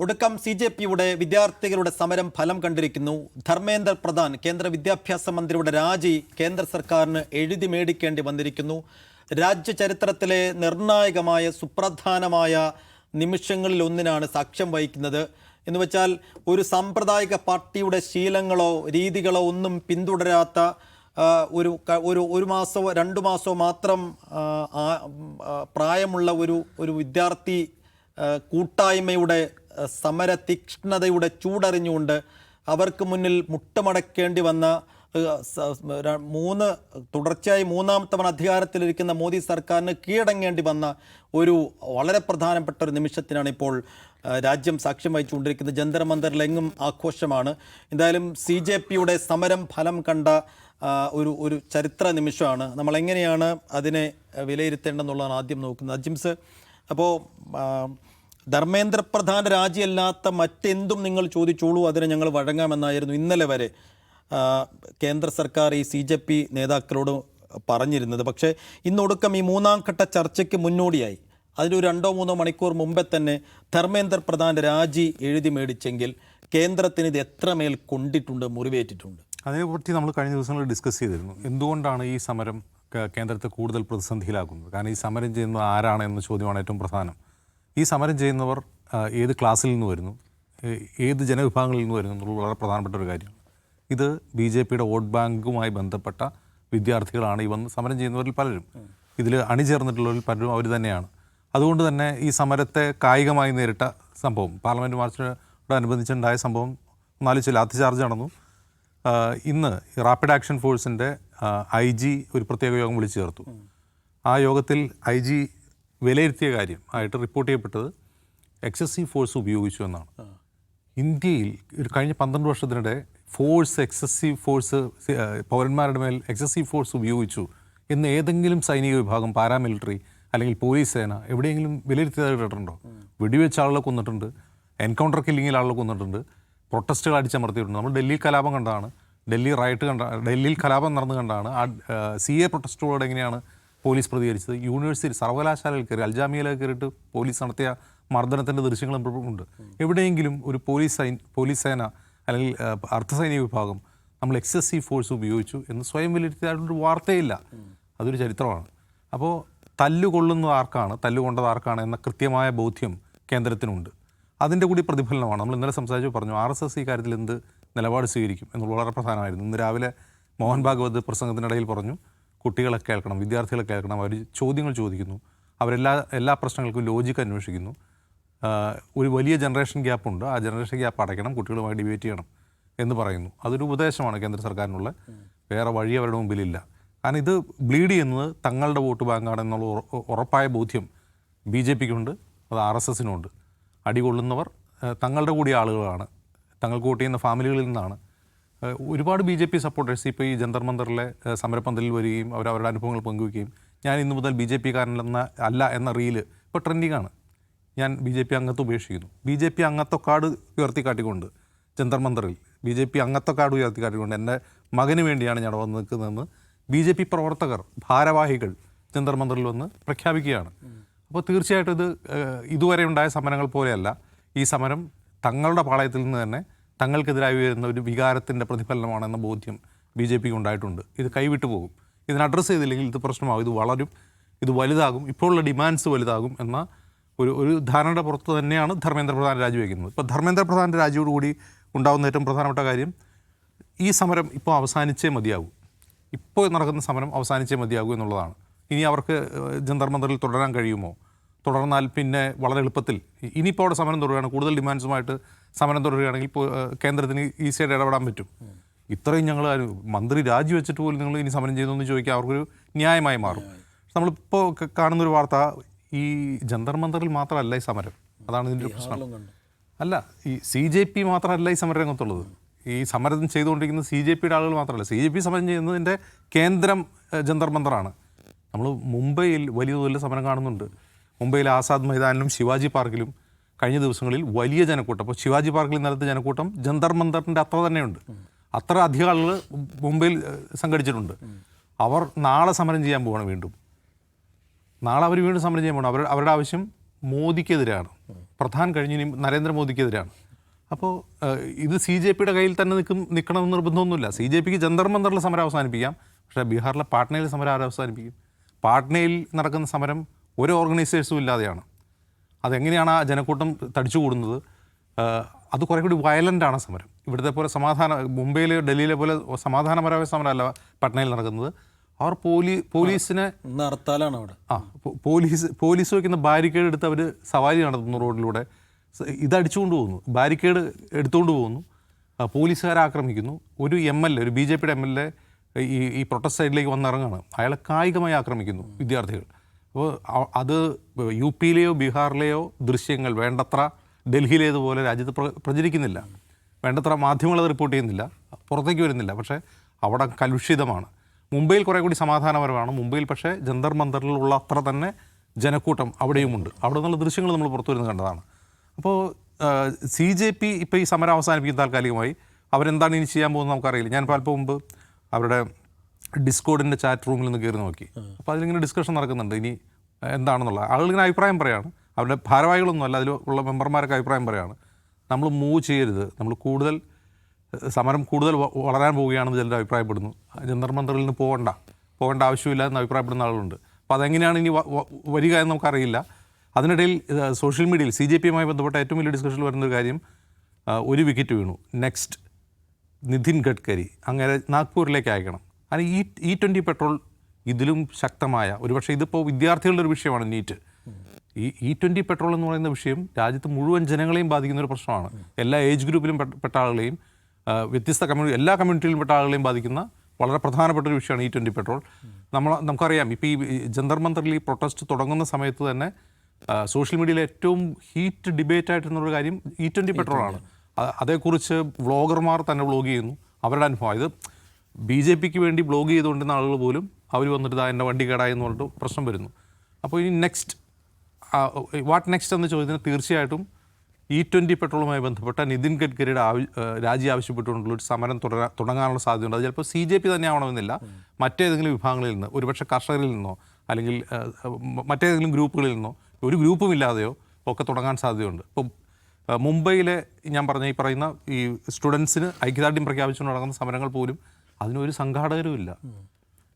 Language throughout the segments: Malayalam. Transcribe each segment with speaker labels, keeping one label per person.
Speaker 1: ഒടുക്കം CJPയുടെ വിദ്യാർത്ഥികളുടെ സമരം ഫലം കണ്ടിരിക്കുന്നു. ധർമ്മേന്ദ്ര പ്രധാൻ കേന്ദ്ര വിദ്യാഭ്യാസ മന്ത്രിയുടെ രാജി കേന്ദ്ര സർക്കാരിന് എഴുതി മേടിക്കേണ്ടി വന്നിരിക്കുന്നു. രാജ്യ ചരിത്രത്തിലെ നിർണായകമായ സുപ്രധാനമായ നിമിഷങ്ങളിൽ ഒന്നിനാണ് സാക്ഷ്യം വഹിക്കുന്നത്. എന്ന് വെച്ചാൽ ഒരു സാമ്പ്രദായിക പാർട്ടിയുടെ ശീലങ്ങളോ രീതികളോ ഒന്നും പിന്തുടരാത്ത ഒരു മാസമോ 2 മാസമോ മാത്രം പ്രായമുള്ള ഒരു വിദ്യാർത്ഥി കൂട്ടായ്മയുടെ സമര തീക്ഷ്ണതയുടെ ചൂടറിഞ്ഞുകൊണ്ട് അവർക്ക് മുന്നിൽ മുട്ടുമടക്കേണ്ടി വന്ന തുടർച്ചയായി 3ാം തവണ അധികാരത്തിലിരിക്കുന്ന മോദി സർക്കാരിന് കീഴടങ്ങേണ്ടി വന്ന ഒരു വളരെ പ്രധാനപ്പെട്ട ഒരു നിമിഷത്തിനാണ് ഇപ്പോൾ രാജ്യം സാക്ഷ്യം വഹിച്ചുകൊണ്ടിരിക്കുന്നത്. ജന്തർ മന്ദറിലെങ്ങും ആഘോഷമാണ്. എന്തായാലും CJPയുടെ സമരം ഫലം കണ്ട ഒരു ചരിത്ര നിമിഷമാണ്. നമ്മളെങ്ങനെയാണ് അതിനെ വിലയിരുത്തേണ്ടതെന്നുള്ളതാണ് ആദ്യം നോക്കുന്നത്. അജിംസ്, അപ്പോൾ ധർമ്മേന്ദ്ര പ്രധാൻ രാജിയല്ലാത്ത മറ്റെന്തും നിങ്ങൾ ചോദിച്ചോളൂ, അതിനെ ഞങ്ങൾ വഴങ്ങാമെന്നായിരുന്നു ഇന്നലെ വരെ കേന്ദ്ര സർക്കാർ ഈ CJP നേതാക്കളോട് പറഞ്ഞിരുന്നത്. പക്ഷേ ഇന്നൊടുക്കം ഈ 3ാം ഘട്ട ചർച്ചയ്ക്ക് മുന്നോടിയായി അതിലൊരു 2-3 മണിക്കൂർ മുമ്പേ തന്നെ ധർമ്മേന്ദ്ര പ്രധാൻ്റെ രാജി എഴുതി മേടിച്ചെങ്കിൽ കേന്ദ്രത്തിന് ഇത് എത്രമേൽ കൊണ്ടിട്ടുണ്ട്, മുറിവേറ്റിട്ടുണ്ട്?
Speaker 2: അതിനെപ്പറ്റി നമ്മൾ കഴിഞ്ഞ ദിവസങ്ങളിൽ ഡിസ്കസ് ചെയ്തിരുന്നു. എന്തുകൊണ്ടാണ് ഈ സമരം കേന്ദ്രത്തെ കൂടുതൽ പ്രതിസന്ധിയിലാക്കുന്നത്? കാരണം ഈ സമരം ചെയ്യുന്നത് ആരാണ് എന്ന ചോദ്യമാണ് ഏറ്റവും പ്രധാനം. ഈ സമരം ചെയ്യുന്നവർ ഏത് ക്ലാസ്സിൽ നിന്ന് വരുന്നു, ഏത് ജനവിഭാഗങ്ങളിൽ നിന്ന് വരുന്നു എന്നുള്ളത് വളരെ പ്രധാനപ്പെട്ട ഒരു കാര്യമാണ്. ഇത് BJPയുടെ വോട്ട് ബാങ്കുമായി ബന്ധപ്പെട്ട വിദ്യാർത്ഥികളാണ് ഈ വന്ന് സമരം ചെയ്യുന്നവരിൽ പലരും. ഇതിൽ അണിചേർന്നിട്ടുള്ളവരിൽ പലരും അവർ തന്നെയാണ്. അതുകൊണ്ട് തന്നെ ഈ സമരത്തെ കായികമായി നേരിട്ട സംഭവം, പാർലമെൻറ്റ് മാർച്ചിനോടനുബന്ധിച്ചുണ്ടായ സംഭവം ചില ലാത്തിചാർജ് നടന്നു. ഇന്ന് റാപ്പിഡ് ആക്ഷൻ ഫോഴ്സിൻ്റെ IG ഒരു പ്രത്യേക യോഗം വിളിച്ചു ചേർത്തു. ആ യോഗത്തിൽ IG വിലയിരുത്തിയ കാര്യം ആയിട്ട് റിപ്പോർട്ട് ചെയ്യപ്പെട്ടത് എക്സസീവ് ഫോഴ്സ് ഉപയോഗിച്ചു എന്നാണ്. ഇന്ത്യയിൽ ഒരു കഴിഞ്ഞ 12 വർഷത്തിനിടെ എക്സസീവ് ഫോഴ്സ് പൗരന്മാരുടെ മേൽ എക്സസീവ് ഫോഴ്സ് ഉപയോഗിച്ചു എന്ന് ഏതെങ്കിലും സൈനിക വിഭാഗം, പാരാമിലിറ്ററി അല്ലെങ്കിൽ പോലീസ് സേന എവിടെയെങ്കിലും വിലയിരുത്തിയതായിട്ട് കേട്ടിട്ടുണ്ടോ? വെടിവെച്ച ആളുകളെ കൊന്നിട്ടുണ്ട്, എൻകൗണ്ടർ കില്ലിങ്ങിൽ ആളുകളെ കൊന്നിട്ടുണ്ട്, പ്രൊട്ടസ്റ്റുകൾ അടിച്ചമർത്തിയിട്ടുണ്ട്. നമ്മൾ ഡൽഹിയിൽ കലാപം കണ്ടതാണ്, ഡൽഹിയിൽ കലാപം നടന്നു കണ്ടാണ്. CA പ്രൊട്ടസ്റ്റുകളോട് എങ്ങനെയാണ് പോലീസ് പ്രതികരിച്ചത്? യൂണിവേഴ്സിറ്റി സർവകലാശാലയിൽ കയറി, അൽജാമിയയിലേക്ക് കയറിയിട്ട് പോലീസ് നടത്തിയ മർദ്ദനത്തിൻ്റെ ദൃശ്യങ്ങളും ഉണ്ട്. എവിടെയെങ്കിലും ഒരു പോലീസ് സേന അല്ലെങ്കിൽ അർദ്ധസൈനിക വിഭാഗം നമ്മൾ എക്സസീവ് ഫോഴ്സ് ഉപയോഗിച്ചു എന്ന് സ്വയം വിലയിരുത്തിയായിട്ടൊരു വാർത്തയില്ല. അതൊരു ചരിത്രമാണ്. അപ്പോൾ തല്ലുകൊള്ളുന്നത് ആർക്കാണ്, തല്ലുകൊണ്ടത് ആർക്കാണ് എന്ന കൃത്യമായ ബോധ്യം കേന്ദ്രത്തിനുണ്ട്. അതിൻ്റെ കൂടി പ്രതിഫലനമാണ്. നമ്മൾ ഇന്നലെ സംസാരിച്ചു പറഞ്ഞു RSS ഈ കാര്യത്തിൽ എന്ത് നിലപാട് സ്വീകരിക്കും എന്നുള്ളത് വളരെ പ്രധാനമായിരുന്നു. ഇന്ന് രാവിലെ മോഹൻ ഭാഗവത് പ്രസംഗത്തിനിടയിൽ പറഞ്ഞു, കുട്ടികളെ കേൾക്കണം, വിദ്യാർത്ഥികളെ കേൾക്കണം, അവർ ചോദ്യങ്ങൾ ചോദിക്കുന്നു, എല്ലാ പ്രശ്നങ്ങൾക്കും ലോജിക്ക് അന്വേഷിക്കുന്നു. ഒരു വലിയ ജനറേഷൻ ഗ്യാപ്പുണ്ട്, ആ ജനറേഷൻ ഗ്യാപ്പ് അടയ്ക്കണം, കുട്ടികളുമായി ഡിബേറ്റ് ചെയ്യണം എന്ന് പറയുന്നു. അതൊരു ഉപദേശമാണ് കേന്ദ്ര സർക്കാരിനുള്ള. വേറെ വഴി അവരുടെ മുമ്പിലില്ല. കാരണം ഇത് ബ്ലീഡ് ചെയ്യുന്നത് തങ്ങളുടെ വോട്ട് ബാങ്കാണെന്നുള്ള ഉറപ്പായ ബോധ്യം BJPക്കുണ്ട്, അത് RSSനുണ്ട്. അടികൊള്ളുന്നവർ തങ്ങളുടെ കൂടി ആളുകളാണ്, തങ്ങൾക്ക് വോട്ട് ചെയ്യുന്ന ഫാമിലികളിൽ നിന്നാണ്. ഒരുപാട് BJP സപ്പോർട്ടേഴ്സ് ഇപ്പോൾ ഈ ജന്തർ മന്ദറിലെ സമരപ്പന്തലിൽ വരികയും അവരുടെ അനുഭവങ്ങൾ പങ്കുവയ്ക്കുകയും ഞാൻ ഇന്നു മുതൽ BJPക്കാരനല്ല എന്ന റീല് ഇപ്പോൾ ട്രെൻഡിങ്ങാണ്. ഞാൻ BJP അംഗത്വം ഉപേക്ഷിക്കുന്നു. BJP അംഗത്വ കാർഡ് ഉയർത്തിക്കാട്ടിക്കൊണ്ട് ജന്തർ മന്ദറിൽ BJP അംഗത്വ കാർഡ് ഉയർത്തിക്കാട്ടിക്കൊണ്ട് എൻ്റെ മകന് വേണ്ടിയാണ് ഞാൻ വന്ന് നിൽക്കുന്നതെന്ന് BJP പ്രവർത്തകർ, ഭാരവാഹികൾ ജന്തർ മന്ദറിൽ വന്ന് പ്രഖ്യാപിക്കുകയാണ്. അപ്പോൾ തീർച്ചയായിട്ടും ഇത് ഇതുവരെ ഉണ്ടായ സമരങ്ങൾ പോലെയല്ല. ഈ സമരം തങ്ങളുടെ പാളയത്തിൽ നിന്ന് തന്നെ തങ്ങൾക്കെതിരായി വരുന്ന ഒരു വികാരത്തിൻ്റെ പ്രതിഫലനമാണെന്ന ബോധ്യം BJPക്ക് ഉണ്ടായിട്ടുണ്ട്. ഇത് കൈവിട്ടു പോകും. ഇതിനെ അഡ്രസ്സ് ചെയ്തില്ലെങ്കിൽ ഇത് പ്രശ്നമാകും, ഇത് വളരും, ഇത് വലുതാകും, ഇപ്പോഴുള്ള ഡിമാൻഡ്സ് വലുതാകും എന്ന ഒരു ധാരണയുടെ പുറത്ത് തന്നെയാണ് ധർമ്മേന്ദ്ര പ്രധാൻ രാജിവെക്കുന്നത്. ഇപ്പോൾ ധർമ്മേന്ദ്ര പ്രധാൻ്റെ രാജിയോടുകൂടി ഉണ്ടാകുന്ന ഏറ്റവും പ്രധാനപ്പെട്ട കാര്യം, ഈ സമരം ഇപ്പോൾ അവസാനിച്ചേ മതിയാകൂ, ഇപ്പോൾ നടക്കുന്ന സമരം അവസാനിച്ചേ മതിയാകൂ എന്നുള്ളതാണ്. ഇനി അവർക്ക് ജന്തർ മന്ദറിൽ തുടരാൻ കഴിയുമോ? തുടർന്നാൽ പിന്നെ വളരെ എളുപ്പത്തിൽ ഇനിയിപ്പോൾ അവിടെ സമരം തുടരുകയാണ്, കൂടുതൽ ഡിമാൻഡ്സുമായിട്ട് സമരം തുടരുകയാണെങ്കിൽ കേന്ദ്രത്തിന് ഈസിയായിട്ട് ഇടപെടാൻ പറ്റും. ഇത്രയും ഞങ്ങൾ മന്ത്രി രാജിവെച്ചിട്ട് പോലും നിങ്ങൾ ഇനി സമരം ചെയ്തെന്ന് ചോദിക്കുക അവർക്കൊരു ന്യായമായി മാറും. നമ്മളിപ്പോൾ കാണുന്നൊരു വാർത്ത, ഈ ജന്തർ മന്ദറിൽ മാത്രമല്ല ഈ സമരം, അതാണ് ഇതിൻ്റെ ഒരു പ്രശ്നം. അല്ല, ഈ CJP മാത്രമല്ല ഈ സമരരംഗത്തുള്ളത്. ഈ സമരം ചെയ്തുകൊണ്ടിരിക്കുന്നത് CJPയുടെ ആളുകൾ മാത്രമല്ല. CJP സമരം ചെയ്യുന്നതിൻ്റെ കേന്ദ്രം ജന്തർ മന്ദറാണ്. നമ്മൾ മുംബൈയിൽ വലിയ തോതിൽ സമരം കാണുന്നുണ്ട്. മുംബൈയിലെ ആസാദ് മൈതാനിലും ശിവാജി പാർക്കിലും കഴിഞ്ഞ ദിവസങ്ങളിൽ വലിയ ജനക്കൂട്ടം. അപ്പോൾ ശിവാജി പാർക്കിൽ നടത്തിയ ജനക്കൂട്ടം ജന്തർ മന്ദറിൻ്റെ അത്ര തന്നെയുണ്ട്. അത്ര അധികം ആളുകൾ മുംബൈയിൽ സംഘടിച്ചിട്ടുണ്ട്. അവർ നാളെ സമരം ചെയ്യാൻ പോവാണ്. നാളെ അവർ വീണ്ടും സമരം ചെയ്യാൻ പോകണം. അവരുടെ ആവശ്യം മോദിക്കെതിരാണ്. പ്രധാൻ കഴിഞ്ഞ് ഇനി നരേന്ദ്രമോദിക്കെതിരാണ്. അപ്പോൾ ഇത് CJPയുടെ കയ്യിൽ തന്നെ നിൽക്കണമെന്ന് നിർബന്ധമൊന്നുമില്ല. CJPക്ക് ജന്തർ മന്ദറിൽ സമരം അവസാനിപ്പിക്കാം. പക്ഷേ ബീഹാറിലെ പാട്നയിൽ സമരം ആരും അവസാനിപ്പിക്കും? പാട്നയിൽ നടക്കുന്ന സമരം ഒരു ഓർഗനൈസേഴ്സും ഇല്ലാതെയാണ്. അതെങ്ങനെയാണ് ആ ജനക്കൂട്ടം തടിച്ചു കൂടുന്നത്? അത് കുറേ കൂടി വയലൻ്റാണ് സമരം. ഇവിടുത്തെ പോലെ മുംബൈയിലെ ഡൽഹിയിലെ പോലെ സമാധാനപരമായ സമരമല്ല പാട്നയിൽ നടക്കുന്നത്. അവർ പോലീസിനെ
Speaker 1: ഹർത്താലാണ് അവിടെ.
Speaker 2: പോലീസ് വയ്ക്കുന്ന ബാരിക്കേഡ് എടുത്ത് അവർ സവാരി നടത്തുന്നു റോഡിലൂടെ. ഇതടിച്ചുകൊണ്ട് പോകുന്നു, ബാരിക്കേഡ് എടുത്തുകൊണ്ട് പോകുന്നു, പോലീസുകാരെ ആക്രമിക്കുന്നു. ഒരു MLA, ഒരു BJPയുടെ MLA ഈ പ്രൊട്ടസ്റ്റ് സൈഡിലേക്ക് വന്നിറങ്ങുകയാണ്. അയാളെ കായികമായി ആക്രമിക്കുന്നു വിദ്യാർത്ഥികൾ. അപ്പോൾ അത് UPയിലെയോ ബീഹാറിലെയോ ദൃശ്യങ്ങൾ വേണ്ടത്ര ഡൽഹിയിലേതുപോലെ രാജ്യത്ത് പ്രചരിക്കുന്നില്ല. വേണ്ടത്ര മാധ്യമങ്ങൾ അത് റിപ്പോർട്ട് ചെയ്യുന്നില്ല, പുറത്തേക്ക് വരുന്നില്ല. പക്ഷേ അവിടെ കലുഷിതമാണ്. മുംബൈയിൽ കുറേ കൂടി സമാധാനപരമാണ്. മുംബൈയിൽ പക്ഷേ ജന്തർ മന്ദറിലുള്ള അത്ര തന്നെ ജനക്കൂട്ടം അവിടെയുമുണ്ട്. അവിടെ നിന്നുള്ള ദൃശ്യങ്ങൾ നമ്മൾ പുറത്തു വരുന്നത് കണ്ടതാണ്. അപ്പോൾ CJP ഇപ്പോൾ ഈ സമരം അവസാനിപ്പിക്കുന്ന താൽക്കാലികമായി അവരെന്താണ് ഇനി ചെയ്യാൻ പോകുന്നത് നമുക്കറിയില്ല. ഞാൻ അല്പം മുമ്പ് അവരുടെ ഡിസ്കോഡിൻ്റെ ചാറ്റ് റൂമിൽ നിന്ന് കയറി നോക്കി. അപ്പോൾ അതിലിങ്ങനെ ഡിസ്കഷൻ നടക്കുന്നുണ്ട് ഇനി എന്താണെന്നുള്ള. ആളുകളിങ്ങനെ അഭിപ്രായം പറയുകയാണ്. അവരുടെ ഭാരവാഹികളൊന്നും അല്ല, അതിലുള്ള മെമ്പർമാരൊക്കെ അഭിപ്രായം പറയുകയാണ്. നമ്മൾ മൂവ് ചെയ്യരുത്, നമ്മൾ സമരം കൂടുതൽ വളരാൻ പോവുകയാണെന്ന് ചിലർ അഭിപ്രായപ്പെടുന്നു. ജന്തർ മന്ദറിൽ നിന്ന് പോകേണ്ട ആവശ്യമില്ല എന്ന് അഭിപ്രായപ്പെടുന്ന ആളുകളുണ്ട്. അപ്പോൾ അതെങ്ങനെയാണ് ഇനി വരിക എന്ന് നമുക്കറിയില്ല. അതിനിടയിൽ സോഷ്യൽ മീഡിയയിൽ CJPയുമായി ബന്ധപ്പെട്ട ഏറ്റവും വലിയ ഡിസ്കഷനിൽ വരുന്നൊരു കാര്യം, ഒരു വിക്കറ്റ് വീണു, നെക്സ്റ്റ് നിതിൻ ഗഡ്കരി അങ്ങനെ നാഗ്പൂരിലേക്ക് അയക്കണം. അങ്ങനെ E20 പെട്രോൾ ഇതിലും ശക്തമായ ഒരുപക്ഷെ ഇതിപ്പോൾ വിദ്യാർത്ഥികളുടെ ഒരു വിഷയമാണ് നീറ്റ്. E20 പെട്രോൾ എന്ന് പറയുന്ന വിഷയം രാജ്യത്ത് മുഴുവൻ ജനങ്ങളെയും ബാധിക്കുന്ന ഒരു പ്രശ്നമാണ്. എല്ലാ ഏജ് ഗ്രൂപ്പിലും പെട്ട ആളുകളെയും വ്യത്യസ്ത എല്ലാ കമ്മ്യൂണിറ്റിയിലും പെട്ട ആളുകളെയും ബാധിക്കുന്ന വളരെ പ്രധാനപ്പെട്ട ഒരു വിഷയമാണ് E20 പെട്രോൾ. നമുക്കറിയാം ഇപ്പോൾ ഈ ജന്തർ മന്ദറിൽ ഈ പ്രൊട്ടസ്റ്റ് തുടങ്ങുന്ന സമയത്ത് തന്നെ സോഷ്യൽ മീഡിയയിലെ ഏറ്റവും ഹീറ്റ് ഡിബേറ്റ് ആയിട്ടുള്ളൊരു കാര്യം E20 പെട്രോളാണ്. അതേക്കുറിച്ച് വ്ളോഗർമാർ തന്നെ വ്ളോഗ് ചെയ്യുന്നു അവരുടെ അനുഭവം. ഇത് BJPക്ക് വേണ്ടി വ്ളോഗ് ചെയ്തുകൊണ്ടിരുന്ന ആളുകൾ പോലും അവർ വന്നിട്ട് എൻ്റെ വണ്ടി കേടായി എന്ന് പറഞ്ഞിട്ട് പ്രശ്നം വരുന്നു. അപ്പോൾ ഇനി വാട്ട് നെക്സ്റ്റ് എന്ന ചോദ്യത്തിന് തീർച്ചയായിട്ടും E20 പെട്രോളുമായി ബന്ധപ്പെട്ട നിതിൻ ഗഡ്കരിയുടെ രാജി ആവശ്യപ്പെട്ടുകൊണ്ടുള്ളൊരു സമരം തുടങ്ങാനുള്ള സാധ്യതയുണ്ട്. അത് ചിലപ്പോൾ CJP തന്നെ ആവണമെന്നില്ല, മറ്റേതെങ്കിലും വിഭാഗങ്ങളിൽ നിന്ന്, ഒരുപക്ഷെ കർഷകരിൽ നിന്നോ അല്ലെങ്കിൽ മറ്റേതെങ്കിലും ഗ്രൂപ്പുകളിൽ നിന്നോ, ഒരു ഗ്രൂപ്പും ഇല്ലാതെയോ ഒക്കെ തുടങ്ങാൻ സാധ്യതയുണ്ട്. ഇപ്പോൾ മുംബൈയിലെ ഞാൻ ഈ പറയുന്ന ഈ സ്റ്റുഡൻസിന് ഐക്യദാർഢ്യം പ്രഖ്യാപിച്ചുകൊണ്ട് നടക്കുന്ന സമരങ്ങൾ പോലും അതിനൊരു സംഘാടകരും ഇല്ല.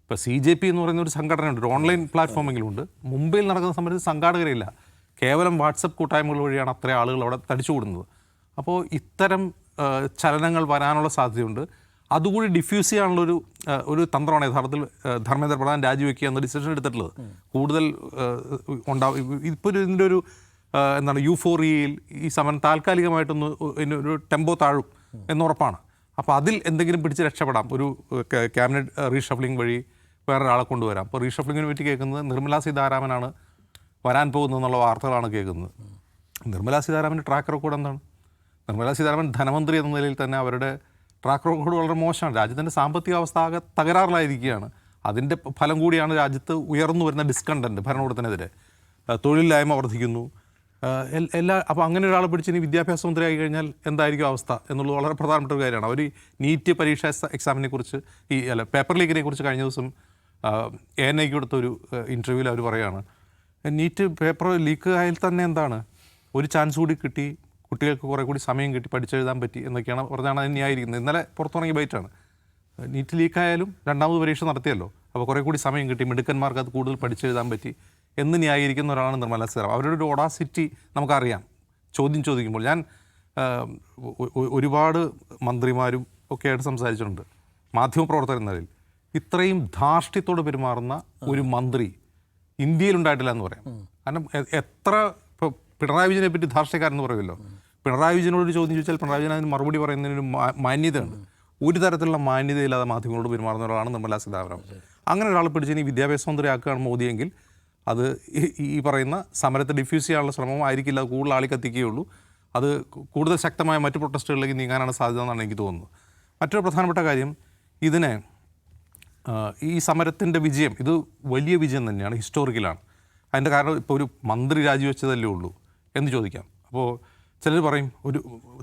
Speaker 2: ഇപ്പോൾ CJP എന്ന് പറയുന്ന ഒരു സംഘടനയുണ്ട്, ഒരു ഓൺലൈൻ പ്ലാറ്റ്ഫോമെങ്കിലും ഉണ്ട്. മുംബൈയിൽ നടക്കുന്ന സമരത്തിൽ സംഘാടകരില്ല. കേവലം വാട്സപ്പ് കൂട്ടായ്മകൾ വഴിയാണ് അത്രയും ആളുകൾ അവിടെ തടിച്ചുകൂടുന്നത്. അപ്പോൾ ഇത്തരം ചലനങ്ങൾ വരാനുള്ള സാധ്യതയുണ്ട്. അതുകൂടി ഡിഫ്യൂസ് ചെയ്യാനുള്ളൊരു തന്ത്രമാണ് യഥാർത്ഥത്തിൽ ധർമ്മേന്ദ്ര പ്രധാൻ രാജിവെക്കുക എന്ന ഡിസിഷൻ എടുത്തിട്ടുള്ളത്. കൂടുതൽ ഇപ്പോൾ ഇതിൻ്റെ ഒരു എന്താണ് യൂഫോറിയയിൽ ഈ സമരം താൽക്കാലികമായിട്ടൊന്ന് ഒരു ടെമ്പോ താഴും എന്നുറപ്പാണ്. അപ്പോൾ അതിൽ എന്തെങ്കിലും പിടിച്ച് രക്ഷപ്പെടാം. ഒരു ക്യാബിനറ്റ് റീഷഫ്ലിംഗ് വഴി വേറൊരാളെ കൊണ്ടുവരാം. അപ്പോൾ റീഷഫ്ലിങ്ങിനെ പറ്റി കേൾക്കുന്നത് നിർമ്മലാ സീതാരാമനാണ് വരാൻ പോകുന്നതെന്നുള്ള വാർത്തകളാണ് കേൾക്കുന്നത്. നിർമ്മലാ സീതാരാമൻ്റെ ട്രാക്ക് റെക്കോർഡ് എന്താണ്? നിർമ്മലാ സീതാരാമൻ ധനമന്ത്രി എന്ന നിലയിൽ തന്നെ അവരുടെ ട്രാക്ക് റെക്കോർഡ് വളരെ മോശമാണ്. രാജ്യത്തിൻ്റെ സാമ്പത്തിക അവസ്ഥ ആകെ തകരാറിലായിരിക്കുകയാണ്. അതിൻ്റെ ഫലം കൂടിയാണ് രാജ്യത്ത് ഉയർന്നു വരുന്ന ഡിസ്കണ്ടൻറ്റ് ഭരണകൂടത്തിനെതിരെ. തൊഴിലില്ലായ്മ വർദ്ധിക്കുന്നു അപ്പോൾ അങ്ങനെ ഒരാളെ പിടിച്ച് ഇനി വിദ്യാഭ്യാസ മന്ത്രിയായി കഴിഞ്ഞാൽ എന്തായിരിക്കും അവസ്ഥ എന്നുള്ളത് വളരെ പ്രധാനപ്പെട്ട ഒരു കാര്യമാണ്. അവർ നീറ്റ് പരീക്ഷാ എക്സാമിനെ കുറിച്ച് പേപ്പർ ലീക്കിനെ കുറിച്ച് കഴിഞ്ഞ ദിവസം ANIക്ക് കൊടുത്ത ഒരു ഇൻ്റർവ്യൂവിൽ അവർ പറയുകയാണ്, നീറ്റ് പേപ്പർ ലീക്ക് ആയാൽ തന്നെ എന്താണ്, ഒരു ചാൻസ് കൂടി കിട്ടി, കുട്ടികൾക്ക് കുറേ കൂടി സമയം കിട്ടി, പഠിച്ചെഴുതാൻ പറ്റി എന്നൊക്കെയാണ് പറഞ്ഞാണ് അത് ന്യായീകരിക്കുന്നത്. ഇന്നലെ പുറത്തിറങ്ങിയ ബൈറ്റാണ്. നീറ്റ് ലീക്കായാലും രണ്ടാമത് പരീക്ഷ നടത്തിയല്ലോ, അപ്പോൾ കുറേ കൂടി സമയം കിട്ടി, മിടുക്കന്മാർക്ക് അത് കൂടുതൽ പഠിച്ചെഴുതാൻ പറ്റി എന്ന് ന്യായീകരിക്കുന്ന ഒരാളാണ് നിർമ്മലാ സീതാരാമൻ. അവരുടെ ഒരു ഒഡാസിറ്റി നമുക്കറിയാം. ചോദ്യം ചോദിക്കുമ്പോൾ ഞാൻ ഒരുപാട് മന്ത്രിമാരും ഒക്കെ ആയിട്ട് സംസാരിച്ചിട്ടുണ്ട്. മാധ്യമപ്രവർത്തകർ എന്നതിൽ ഇത്രയും ധാർഷ്ട്യത്തോട് പെരുമാറുന്ന ഒരു മന്ത്രി ഇന്ത്യയിലുണ്ടായിട്ടില്ല എന്ന് പറയാം. കാരണം എത്ര ഇപ്പോൾ പിണറായി വിജയനെ പറ്റി ധാർഷ്ട്യക്കാരെന്ന് പറയുമല്ലോ, പിണറായി വിജയനോട് ഒരു ചോദ്യം ചോദിച്ചാൽ പിണറായി വിജയൻ അതിന് മറുപടി പറയുന്നതിനൊരു മാന്യതയുണ്ട്. ഒരു തരത്തിലുള്ള മാന്യതയില്ലാതെ മാധ്യമങ്ങളോട് പെരുമാറുന്ന ഒരാളാണ് നിർമ്മലാ സീതാരാമൻ. അങ്ങനെ ഒരാളെ പിടിച്ച് ഇനി വിദ്യാഭ്യാസ മന്ത്രിയാക്കുകയാണ് മോദിയെങ്കിൽ അത് ഈ പറയുന്ന സമരത്തെ ഡിഫ്യൂസ് ചെയ്യാനുള്ള ശ്രമം ആയിരിക്കില്ല, കൂടുതൽ ആളി കത്തിക്കുകയുള്ളൂ. അത് കൂടുതൽ ശക്തമായ മറ്റു പ്രൊട്ടസ്റ്റുകളിലേക്ക് നീങ്ങാനാണ് സാധ്യത എന്നാണ് എനിക്ക് തോന്നുന്നത്. മറ്റൊരു പ്രധാനപ്പെട്ട കാര്യം, ഈ സമരത്തിൻ്റെ വിജയം ഇത് വലിയ വിജയം തന്നെയാണ്, ഹിസ്റ്റോറിക്കലാണ്. അതിൻ്റെ കാരണം ഇപ്പോൾ ഒരു മന്ത്രി രാജിവെച്ചതല്ലേ ഉള്ളൂ എന്ന് ചോദിക്കാം. അപ്പോൾ ചിലർ പറയും ഒരു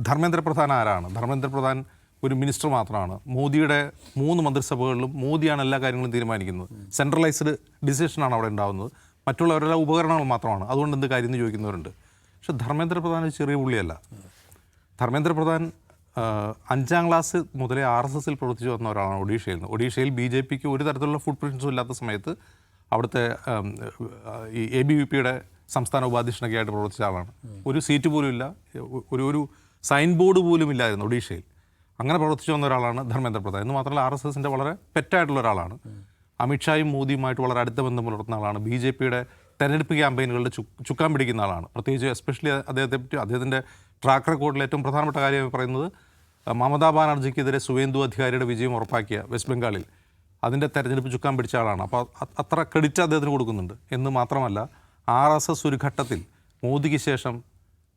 Speaker 2: ധർമ്മേന്ദ്ര പ്രധാൻ ആരാണ്? ധർമ്മേന്ദ്ര പ്രധാൻ ഒരു മിനിസ്റ്റർ മാത്രമാണ്. മോദിയുടെ 3 മന്ത്രിസഭകളിലും മോദിയാണ് എല്ലാ കാര്യങ്ങളും തീരുമാനിക്കുന്നത്. സെൻട്രലൈസ്ഡ് ഡിസിഷനാണ് അവിടെ ഉണ്ടാകുന്നത്. മറ്റുള്ളവരെല്ലാം ഉപകരണങ്ങൾ മാത്രമാണ്, അതുകൊണ്ട് എന്ത് കാര്യം എന്ന് ചോദിക്കുന്നവരുണ്ട്. പക്ഷേ ധർമ്മേന്ദ്ര പ്രധാൻ ഒരു ചെറിയ പുള്ളിയല്ല. ധർമ്മേന്ദ്ര പ്രധാൻ 5ാം ക്ലാസ് മുതലേ RSSൽ പ്രവർത്തിച്ചു വന്ന ഒരാളാണ് ഒഡീഷയിൽ നിന്ന്. ഒഡീഷയിൽ BJPക്ക് ഒരു തരത്തിലുള്ള ഫുട് പ്രിൻസും ഇല്ലാത്ത സമയത്ത് അവിടുത്തെ ഈ ABVPയുടെ സംസ്ഥാന ഉപാധ്യക്ഷനൊക്കെ ആയിട്ട് പ്രവർത്തിച്ച ആളാണ്. ഒരു സീറ്റ് പോലും ഇല്ല, ഒരു സൈൻ ബോർഡ് പോലും ഇല്ലായിരുന്നു ഒഡീഷയിൽ. അങ്ങനെ പ്രവർത്തിച്ചു വന്ന ഒരാളാണ് ധർമ്മേന്ദ്ര പ്രധാൻ. എന്ന് മാത്രമല്ല RSSൻ്റെ വളരെ പെറ്റായിട്ടുള്ള ഒരാളാണ്. അമിത്ഷായും മോദിയുമായിട്ട് വളരെ അടുത്ത ബന്ധം പുലർത്തുന്ന ആളാണ്. BJPയുടെ തെരഞ്ഞെടുപ്പ് ക്യാമ്പയിനുകളുടെ ചുക്കാൻ പിടിക്കുന്ന ആളാണ്. പ്രത്യേകിച്ച് എസ്പെഷ്യലി അദ്ദേഹത്തിൻ്റെ ട്രാക്ക് റെക്കോർഡിൽ ഏറ്റവും പ്രധാനപ്പെട്ട കാര്യം പറയുന്നത് മമതാ ബാനർജിക്കെതിരെ സുവേന്ദു അധികാരിയുടെ വിജയം ഉറപ്പാക്കിയ വെസ്റ്റ് ബംഗാളിൽ അതിൻ്റെ തെരഞ്ഞെടുപ്പ് ചുക്കാൻ പിടിച്ച ആളാണ്. അപ്പോൾ അത്ര ക്രെഡിറ്റ് അദ്ദേഹത്തിന് കൊടുക്കുന്നുണ്ട്. എന്ന് മാത്രമല്ല RSS ഒരു ഘട്ടത്തിൽ മോദിക്ക് ശേഷം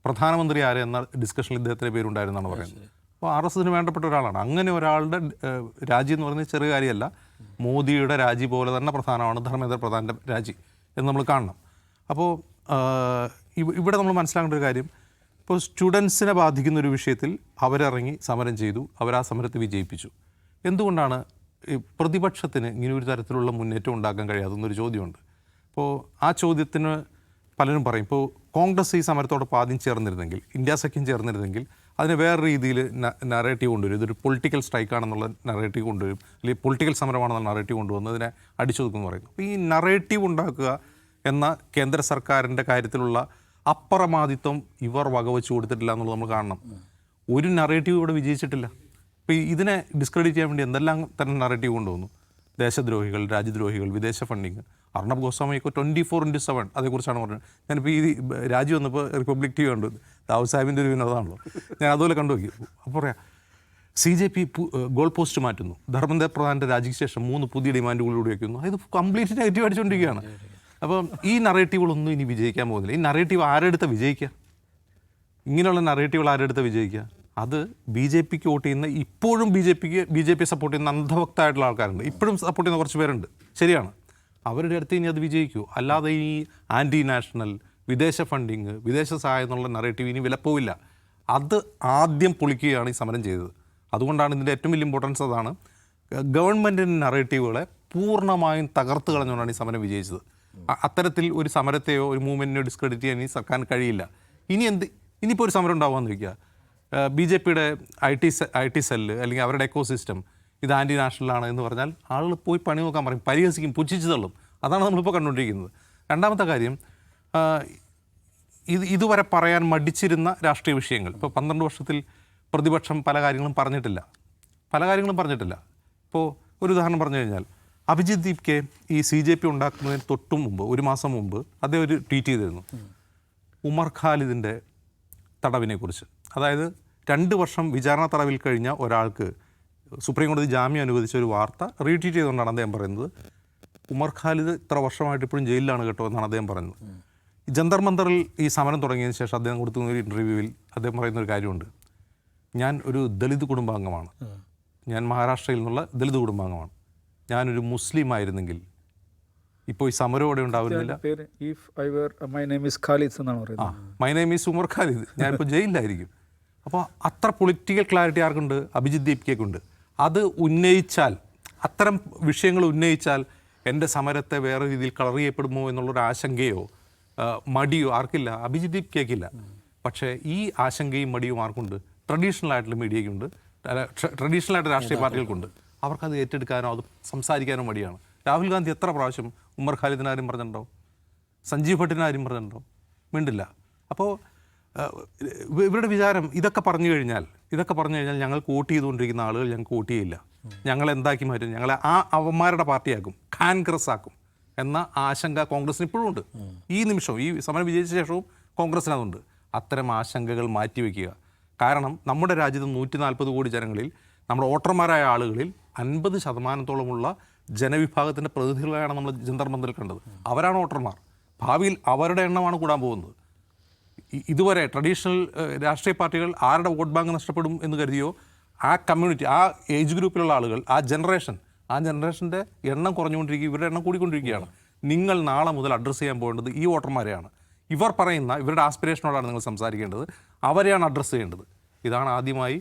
Speaker 2: പ്രധാനമന്ത്രി ആര് എന്ന ഡിസ്കഷനിൽ ഇദ്ദേഹത്തിൻ്റെ പേരുണ്ടായിരുന്നാണ് പറയുന്നത്. അപ്പോൾ RSSന് വേണ്ടപ്പെട്ട ഒരാളാണ്. അങ്ങനെ ഒരാളുടെ രാജി എന്ന് പറയുന്നത് ചെറിയ കാര്യമല്ല. മോദിയുടെ രാജി പോലെ തന്നെ പ്രധാനമാണ് ധർമ്മേന്ദ്ര പ്രധാൻ്റെ രാജി എന്ന് നമ്മൾ കാണണം. അപ്പോൾ ഇവിടെ നമ്മൾ മനസ്സിലാക്കേണ്ട ഒരു കാര്യം, ഇപ്പോൾ സ്റ്റുഡൻസിനെ ബാധിക്കുന്ന ഒരു വിഷയത്തിൽ അവരിറങ്ങി സമരം ചെയ്തു, അവർ ആ സമരത്തെ വിജയിപ്പിച്ചു. എന്തുകൊണ്ടാണ് ഈ പ്രതിപക്ഷത്തിന് ഇങ്ങനെ ഒരു തരത്തിലുള്ള മുന്നേറ്റം ഉണ്ടാക്കാൻ കഴിയാതെന്നൊരു ചോദ്യമുണ്ട്. അപ്പോൾ ആ ചോദ്യത്തിന് പലരും പറയും, ഇപ്പോൾ കോൺഗ്രസ് ഈ സമരത്തോടൊപ്പം ആദ്യം ചേർന്നിരുന്നെങ്കിൽ, ഇന്ത്യ സഖ്യം ചേർന്നിരുന്നെങ്കിൽ അതിന് വേറെ രീതിയിൽ നറേറ്റീവ് കൊണ്ടുവരും. ഇതൊരു പൊളിറ്റിക്കൽ സ്ട്രൈക്കാണെന്നുള്ള നറേറ്റീവ് കൊണ്ടുവരും, അല്ലെങ്കിൽ പൊളിറ്റിക്കൽ സമരമാണെന്നുള്ള നറേറ്റീവ് കൊണ്ടുവന്ന് അതിനെ അടിച്ചൊതുക്കുമെന്ന് പറയുന്നു. അപ്പോൾ ഈ നറേറ്റീവ് ഉണ്ടാക്കുക എന്ന കേന്ദ്ര സർക്കാരിൻ്റെ കാര്യത്തിലുള്ള അപ്രമാദിത്വം ഇവർ വകവെച്ച് കൊടുത്തിട്ടില്ല എന്നുള്ളത് നമ്മൾ കാണണം. ഒരു നറേറ്റീവ് ഇവിടെ വിജയിച്ചിട്ടില്ല. ഇപ്പോൾ ഇതിനെ ഡിസ്ക്രെഡിറ്റ് ചെയ്യാൻ വേണ്ടി എന്തെല്ലാം തന്നെ നറേറ്റീവ് കൊണ്ടുവന്നു. ദേശദ്രോഹികൾ, രാജ്യദ്രോഹികൾ, വിദേശ ഫണ്ടിങ്. അർണബ് ഗോസ്വാമിയൊക്കെ 24/7 അതേക്കുറിച്ചാണ് പറഞ്ഞത്. ഞാനിപ്പോൾ ഈ രാജി വന്നപ്പോൾ റിപ്പബ്ലിക് TV കണ്ടു, ദാവൂദ് സാഹിബിൻ്റെ ഒരു വിനോദമാണല്ലോ, ഞാൻ അതുപോലെ കണ്ടു നോക്കി. അപ്പോൾ പറയാം, CJP ഗോൾ പോസ്റ്റ് മാറ്റുന്നു, ധർമ്മേന്ദ്ര പ്രധാൻ്റെ രാജിക്ക് ശേഷം 3 പുതിയ ഡിമാൻഡുകളിലൂടെ വയ്ക്കുന്നു. ഇത് കംപ്ലീറ്റ് നെഗറ്റീവ് അടിച്ചുകൊണ്ടിരിക്കുകയാണ്. അപ്പം ഈ നറേറ്റീവുകളൊന്നും ഇനി വിജയിക്കാൻ പോകുന്നില്ല. ഈ നറേറ്റീവ് ആരെടുത്ത വിജയിക്കുക? ഇങ്ങനെയുള്ള നറേറ്റീവുകൾ ആരെടുത്ത വിജയിക്കുക? അത് BJPക്ക് വോട്ട് ചെയ്യുന്ന, ഇപ്പോഴും BJP സപ്പോർട്ട് ചെയ്യുന്ന അന്ധഭക്തമായിട്ടുള്ള ആൾക്കാരുണ്ട്, ഇപ്പോഴും സപ്പോർട്ട് ചെയ്യുന്ന കുറച്ച് പേരുണ്ട്, ശരിയാണ്. അവരുടെ അടുത്ത് ഇനി അത് വിജയിക്കൂ. അല്ലാതെ ഈ ആൻറ്റി നാഷണൽ, വിദേശ ഫണ്ടിങ്, വിദേശ സഹായം എന്നുള്ള നറേറ്റീവ് ഇനി വിലപ്പോവില്ല. അത് ആദ്യം പൊളിക്കുകയാണ് ഈ സമരം ചെയ്തത്. അതുകൊണ്ടാണ് ഇതിൻ്റെ ഏറ്റവും വലിയ ഇമ്പോർട്ടൻസ് അതാണ്. ഗവൺമെൻറ്റിൻ്റെ നറേറ്റീവുകളെ പൂർണ്ണമായും തകർത്ത് കളഞ്ഞുകൊണ്ടാണ് ഈ സമരം വിജയിച്ചത്. അത്തരത്തിൽ ഒരു സമരത്തെയോ ഒരു മൂവ്മെൻറ്റിനെയോ ഡിസ്ക്രെഡിറ്റ് ചെയ്യാൻ ഈ സർക്കാരിന് കഴിയില്ല. ഇനിയിപ്പോൾ ഒരു സമരം ഉണ്ടാകുമെന്ന് വയ്ക്കുക, BJPയുടെ IT സെല്ല് അല്ലെങ്കിൽ അവരുടെ എക്കോസിസ്റ്റം ഇത് ആൻറ്റി നാഷണലാണ് എന്ന് പറഞ്ഞാൽ ആളുകൾ പോയി പണി നോക്കാൻ പറയും, പരിഹസിക്കും, പുച്ഛിച്ച് തള്ളും. അതാണ് നമ്മളിപ്പോൾ കണ്ടുകൊണ്ടിരിക്കുന്നത്. രണ്ടാമത്തെ കാര്യം, ഇതുവരെ പറയാൻ മടിച്ചിരുന്ന രാഷ്ട്രീയ വിഷയങ്ങൾ, ഇപ്പോൾ 12 വർഷത്തിൽ പ്രതിപക്ഷം പല കാര്യങ്ങളും പറഞ്ഞിട്ടില്ല. ഇപ്പോൾ ഒരു ഉദാഹരണം പറഞ്ഞു കഴിഞ്ഞാൽ, അഭിജിത് ദീപ്കെ ഈ CJP ഉണ്ടാക്കുന്നതിന് തൊട്ടു മുമ്പ്, ഒരു മാസം മുമ്പ് അദ്ദേഹം ഒരു ട്വീറ്റ് ചെയ്തിരുന്നു ഉമർ ഖാലിദിൻ്റെ തടവിനെക്കുറിച്ച്. അതായത് 2 വർഷം വിചാരണ തടവിൽ കഴിഞ്ഞ ഒരാൾക്ക് സുപ്രീം കോടതി ജാമ്യം അനുവദിച്ച ഒരു വാർത്ത റീട്വീറ്റ് ചെയ്തുകൊണ്ടാണ് അദ്ദേഹം പറയുന്നത്, ഉമർ ഖാലിദ് ഇത്ര വർഷമായിട്ട് ഇപ്പോഴും ജയിലിലാണ് കേട്ടോ എന്നാണ് അദ്ദേഹം പറയുന്നത്. ജന്തർ മന്ദറിൽ ഈ സമരം തുടങ്ങിയതിന് ശേഷം അദ്ദേഹം കൊടുക്കുന്ന ഒരു ഇൻ്റർവ്യൂവിൽ അദ്ദേഹം പറയുന്നൊരു കാര്യമുണ്ട്, ഞാൻ ഒരു ദളിത് കുടുംബാംഗമാണ്, ഞാൻ മഹാരാഷ്ട്രയിൽ നിന്നുള്ള ദളിത് കുടുംബാംഗമാണ്, ഞാനൊരു മുസ്ലിം ആയിരുന്നെങ്കിൽ ഇപ്പോൾ ഈ സമരം ഇവിടെ ഉണ്ടാവുന്നില്ല.
Speaker 3: My name is
Speaker 2: Umar Khalid, ഞാനിപ്പോൾ ജയിലിലായിരിക്കും. അപ്പോൾ അത്ര പൊളിറ്റിക്കൽ ക്ലാരിറ്റി ആർക്കുണ്ട്? അഭിജിത് ദീപ്കയ്ക്കുണ്ട്. അത് ഉന്നയിച്ചാൽ, അത്തരം വിഷയങ്ങൾ ഉന്നയിച്ചാൽ എൻ്റെ സമരത്തെ വേറെ രീതിയിൽ കളർ ചെയ്യപ്പെടുമോ എന്നുള്ളൊരു ആശങ്കയോ മടിയോ ആർക്കില്ല, അഭിജിത് ദീപ്കയ്ക്കില്ല. പക്ഷേ ഈ ആശങ്കയും മടിയും ആർക്കുണ്ട്? ട്രഡീഷണൽ ആയിട്ടുള്ള മീഡിയയ്ക്കുണ്ട്, ട്രഡീഷണൽ ആയിട്ട് രാഷ്ട്രീയ പാർട്ടികൾക്കുണ്ട്. അവർക്കത് ഏറ്റെടുക്കാനോ അത് സംസാരിക്കാനോ മടിയാണ്. രാഹുൽ ഗാന്ധി എത്ര പ്രാവശ്യം ഉമർ ഖാലിദിനാരും പറഞ്ഞിട്ടുണ്ടോ? സഞ്ജീവ് ഭട്ടിനാരും പറഞ്ഞിട്ടുണ്ടോ? മിണ്ടില്ല. അപ്പോൾ ഇവരുടെ വിചാരം ഇതൊക്കെ പറഞ്ഞു കഴിഞ്ഞാൽ ഞങ്ങൾക്ക് വോട്ട് ചെയ്തുകൊണ്ടിരിക്കുന്ന ആളുകൾ ഞങ്ങൾക്ക് വോട്ട് ചെയ്യില്ല, ഞങ്ങൾ എന്താക്കി മാറ്റും, ഞങ്ങളെ ആ അവന്മാരുടെ പാർട്ടിയാക്കും, കോൺഗ്രസ് ആക്കും എന്ന ആശങ്ക കോൺഗ്രസിന് ഇപ്പോഴും ഉണ്ട്. ഈ നിമിഷവും, ഈ സമരം വിജയിച്ച ശേഷവും കോൺഗ്രസിന് അതുണ്ട്. അത്തരം ആശങ്കകൾ മാറ്റിവെക്കുക. കാരണം നമ്മുടെ രാജ്യത്ത് 140 കോടി ജനങ്ങളിൽ, നമ്മുടെ വോട്ടർമാരായ ആളുകളിൽ 50% ജനവിഭാഗത്തിൻ്റെ പ്രതിനിധികളെയാണ് നമ്മൾ ജന്തർ മന്ദറിൽ കണ്ടത്. അവരാണ് വോട്ടർമാർ. ഭാവിയിൽ അവരുടെ എണ്ണമാണ് കൂടാൻ പോകുന്നത്. ഇതുവരെ ട്രഡീഷണൽ രാഷ്ട്രീയ പാർട്ടികൾ ആരുടെ വോട്ട് ബാങ്ക് നഷ്ടപ്പെടും എന്ന് കരുതിയോ, ആ കമ്മ്യൂണിറ്റി, ആ ഏജ് ഗ്രൂപ്പിലുള്ള ആളുകൾ, ആ ജനറേഷൻ്റെ എണ്ണം കുറഞ്ഞുകൊണ്ടിരിക്കുക, ഇവരുടെ എണ്ണം കൂടിക്കൊണ്ടിരിക്കുകയാണ്. നിങ്ങൾ നാളെ മുതൽ അഡ്രസ്സ് ചെയ്യാൻ പോകേണ്ടത് ഈ വോട്ടർമാരെയാണ്. ഇവർ പറയുന്ന ഇവരുടെ ആസ്പിറേഷനോടാണ് നിങ്ങൾ സംസാരിക്കേണ്ടത്, അവരെയാണ് അഡ്രസ്സ് ചെയ്യേണ്ടത്. ഇതാണ് ആദ്യമായി